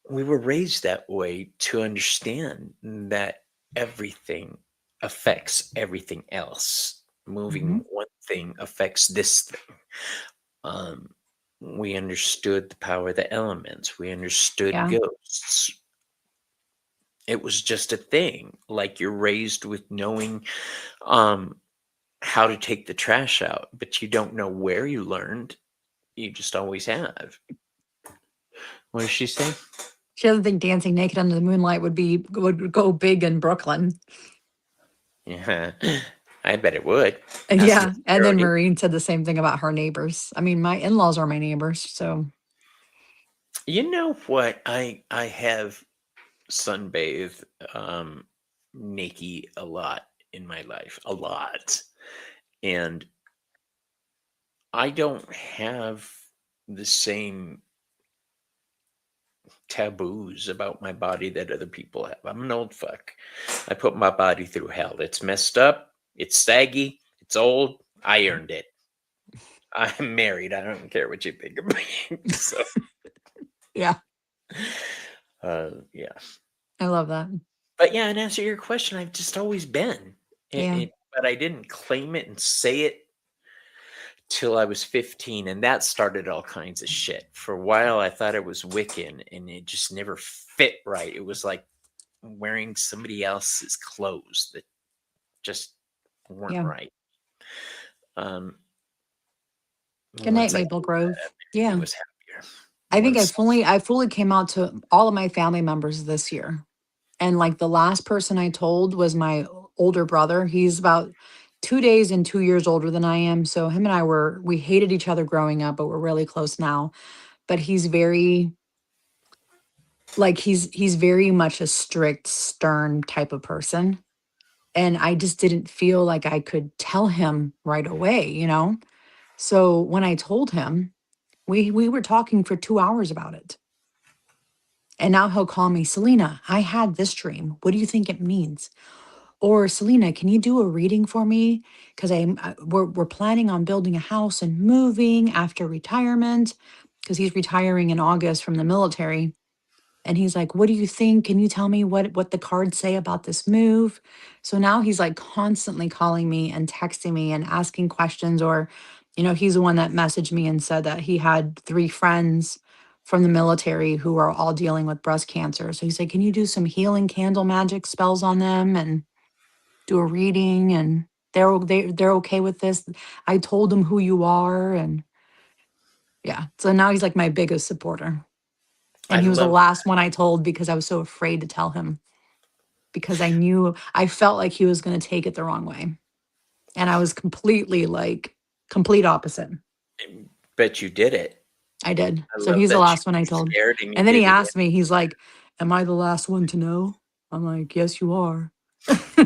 we were raised that way to understand that everything affects everything else. Hmm. Moving one thing affects this thing. Um, we understood the power of the elements. We understood Yeah, ghosts. It was just a thing. Like you're raised with knowing um, how to take the trash out, but you don't know where you learned. You just always have. What does she say? she doesn't think dancing naked under the moonlight would go big in Brooklyn. Yeah, I bet it would. Ask Yeah, next and door then neighbor. Maureen said the same thing about her neighbors. I mean, my in-laws are my neighbors, so You know what? I have sunbathed naked a lot in my life, a lot, and I don't have the same taboos about my body that other people have. I'm an old fuck. I put my body through hell. It's messed up. It's saggy. It's old. I earned it. I'm married. I don't care what you think of me. So, yeah, yeah. I love that. But yeah, and answer your question, I've just always been. Yeah, But I didn't claim it and say it till I was 15, and that started all kinds of shit. For a while, I thought it was Wiccan, and it just never fit right. It was like wearing somebody else's clothes that just weren't yeah. right. Um, Good night, once I Maple did that, Grove. it Yeah. was happier. I think Once, I fully came out to all of my family members this year. And like the last person I told was my older brother. He's about 2 days and 2 years older than I am. So him and we hated each other growing up, but we're really close now. But he's very, he's very much a strict, stern type of person. And I just didn't feel like I could tell him right away. So when I told him, we were talking for 2 hours about it. And now he'll call me, Selena, I had this dream. What do you think it means? Or Selena, can you do a reading for me? Because we're planning on building a house and moving after retirement. Because he's retiring in August from the military. And he's like, what do you think? Can you tell me what the cards say about this move? So now he's like constantly calling me and texting me and asking questions. Or, he's the one that messaged me and said that he had 3 friends from the military who are all dealing with breast cancer. So he said, can you do some healing candle magic spells on them and do a reading? And they're okay with this. I told them who you are. And yeah. So now he's like my biggest supporter. I And he was the love last one I told because I was so afraid to tell him because I felt like he was going to take it the wrong way. And I was completely like, complete opposite. that. Bet you did it. I did. I So love he's the that you last one were I told. scared and you And then he did it. asked me, he's like, am I the last one to know? I'm like, yes, you are. He's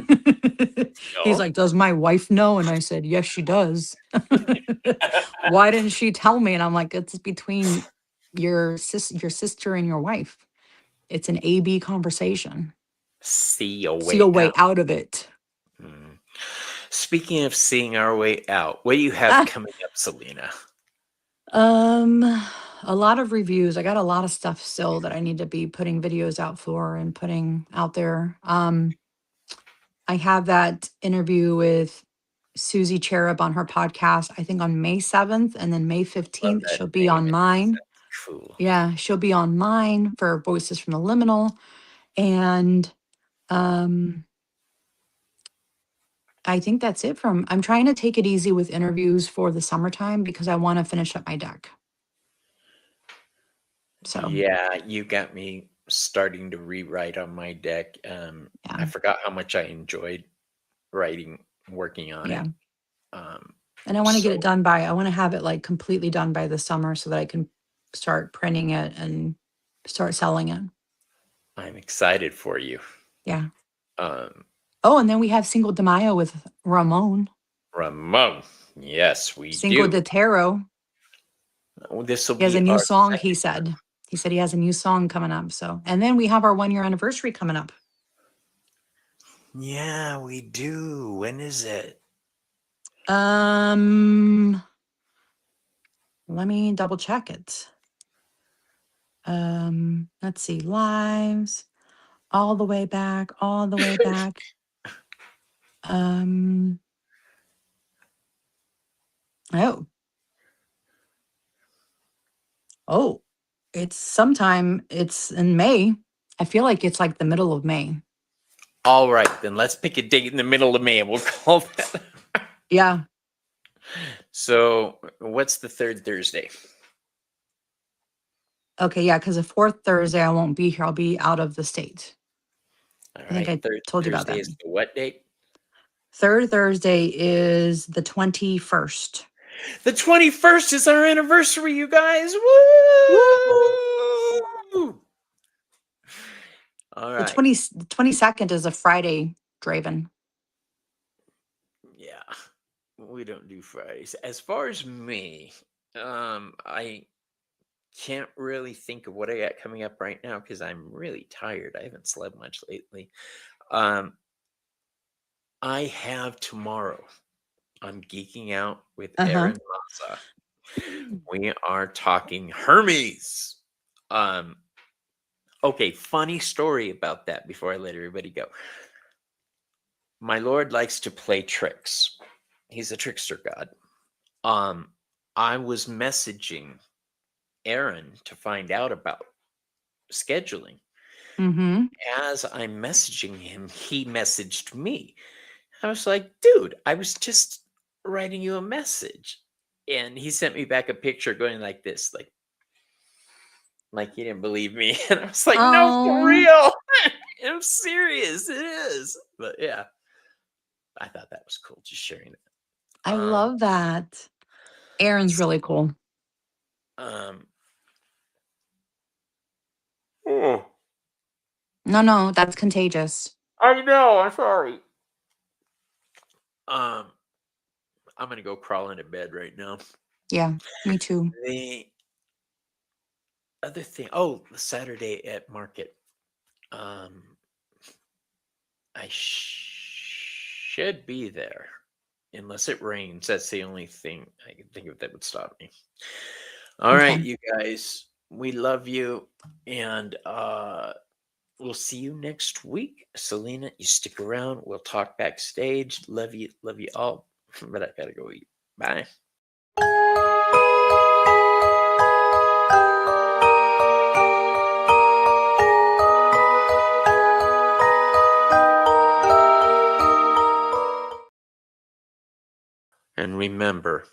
No. like, does my wife know? And I said, yes, she does. Why didn't she tell me? And I'm like, it's between your sister and your wife. It's an A-B conversation. See your See a way way out. out of it. Mm. Speaking of seeing our way out, what do you have Ah, coming up, Selena? um, a lot of reviews. I got a lot of stuff still that I need to be putting videos out for and putting out there. I have that interview with Susie Cherub on her podcast, I think on May 7th, and then May Love 15th, that she'll be name. on It makes mine. sense. Cool. Yeah, she'll be online for Voices from the Liminal. And um I think that's it from I'm trying to take it easy with interviews for the summertime because I want to finish up my deck. So, Yeah, you got me starting to rewrite on my deck. I yeah. forgot how much I enjoyed working on Yeah. it. Um, And I want to get it so done I want to have it like completely done by the summer so that I can start printing it and start selling it. I'm excited for you. Yeah. Um, Oh, and then we have Cinco de Mayo with Ramon. Ramon, yes, we Cinco do. de Tarot. This will He has a be new our song, he second. said. He said he has a new song coming up. So, and then we have our 1 year anniversary coming up. Yeah, we do. When is it? Let me double check it. Let's see, lives all the way back, all the way back. Um, oh, oh, it's in May. I feel like it's like the middle of May. All right, then let's pick a date in the middle of May and we'll call that. Yeah. So, what's the third Thursday? Okay. Yeah. Because the fourth Thursday, I won't be here. I'll be out of the state. All I think right, I third told you about Thursday that. is the what date? Third Thursday is the 21st. The 21st is our anniversary, you guys. Woo! Woo! All The right. 22nd is a Friday, Draven. Yeah. We don't do Fridays. As far as me, I can't really think of what I got coming up right now because I'm really tired. I haven't slept much lately. Um, I have tomorrow. I'm geeking out with Uh-huh. Aaron Maza. We are talking Hermes. Um, okay, funny story about that before I let everybody go. My lord likes to play tricks. He's a trickster god. Um, I was messaging Aaron to find out about scheduling. Mm-hmm. As I'm messaging him, he messaged me. I was like, dude, I was just writing you a message. And he sent me back a picture going like this, like he didn't believe me. And I was like, no, for Oh, real. I'm serious. It is. But yeah, I thought that was cool. Just sharing it. I love that. Aaron's really cool. Um, oh, No, that's contagious. I know. I'm sorry. Um, I'm gonna go crawl into bed right now. Yeah, me too. The other thing, oh, the Saturday at market. Um, I should be there unless it rains. That's the only thing I can think of that would stop me. All right, Okay. you guys, we love you, and we'll see you next week. Selena, you stick around. We'll talk backstage. Love you all. But I gotta go eat. Bye. And remember,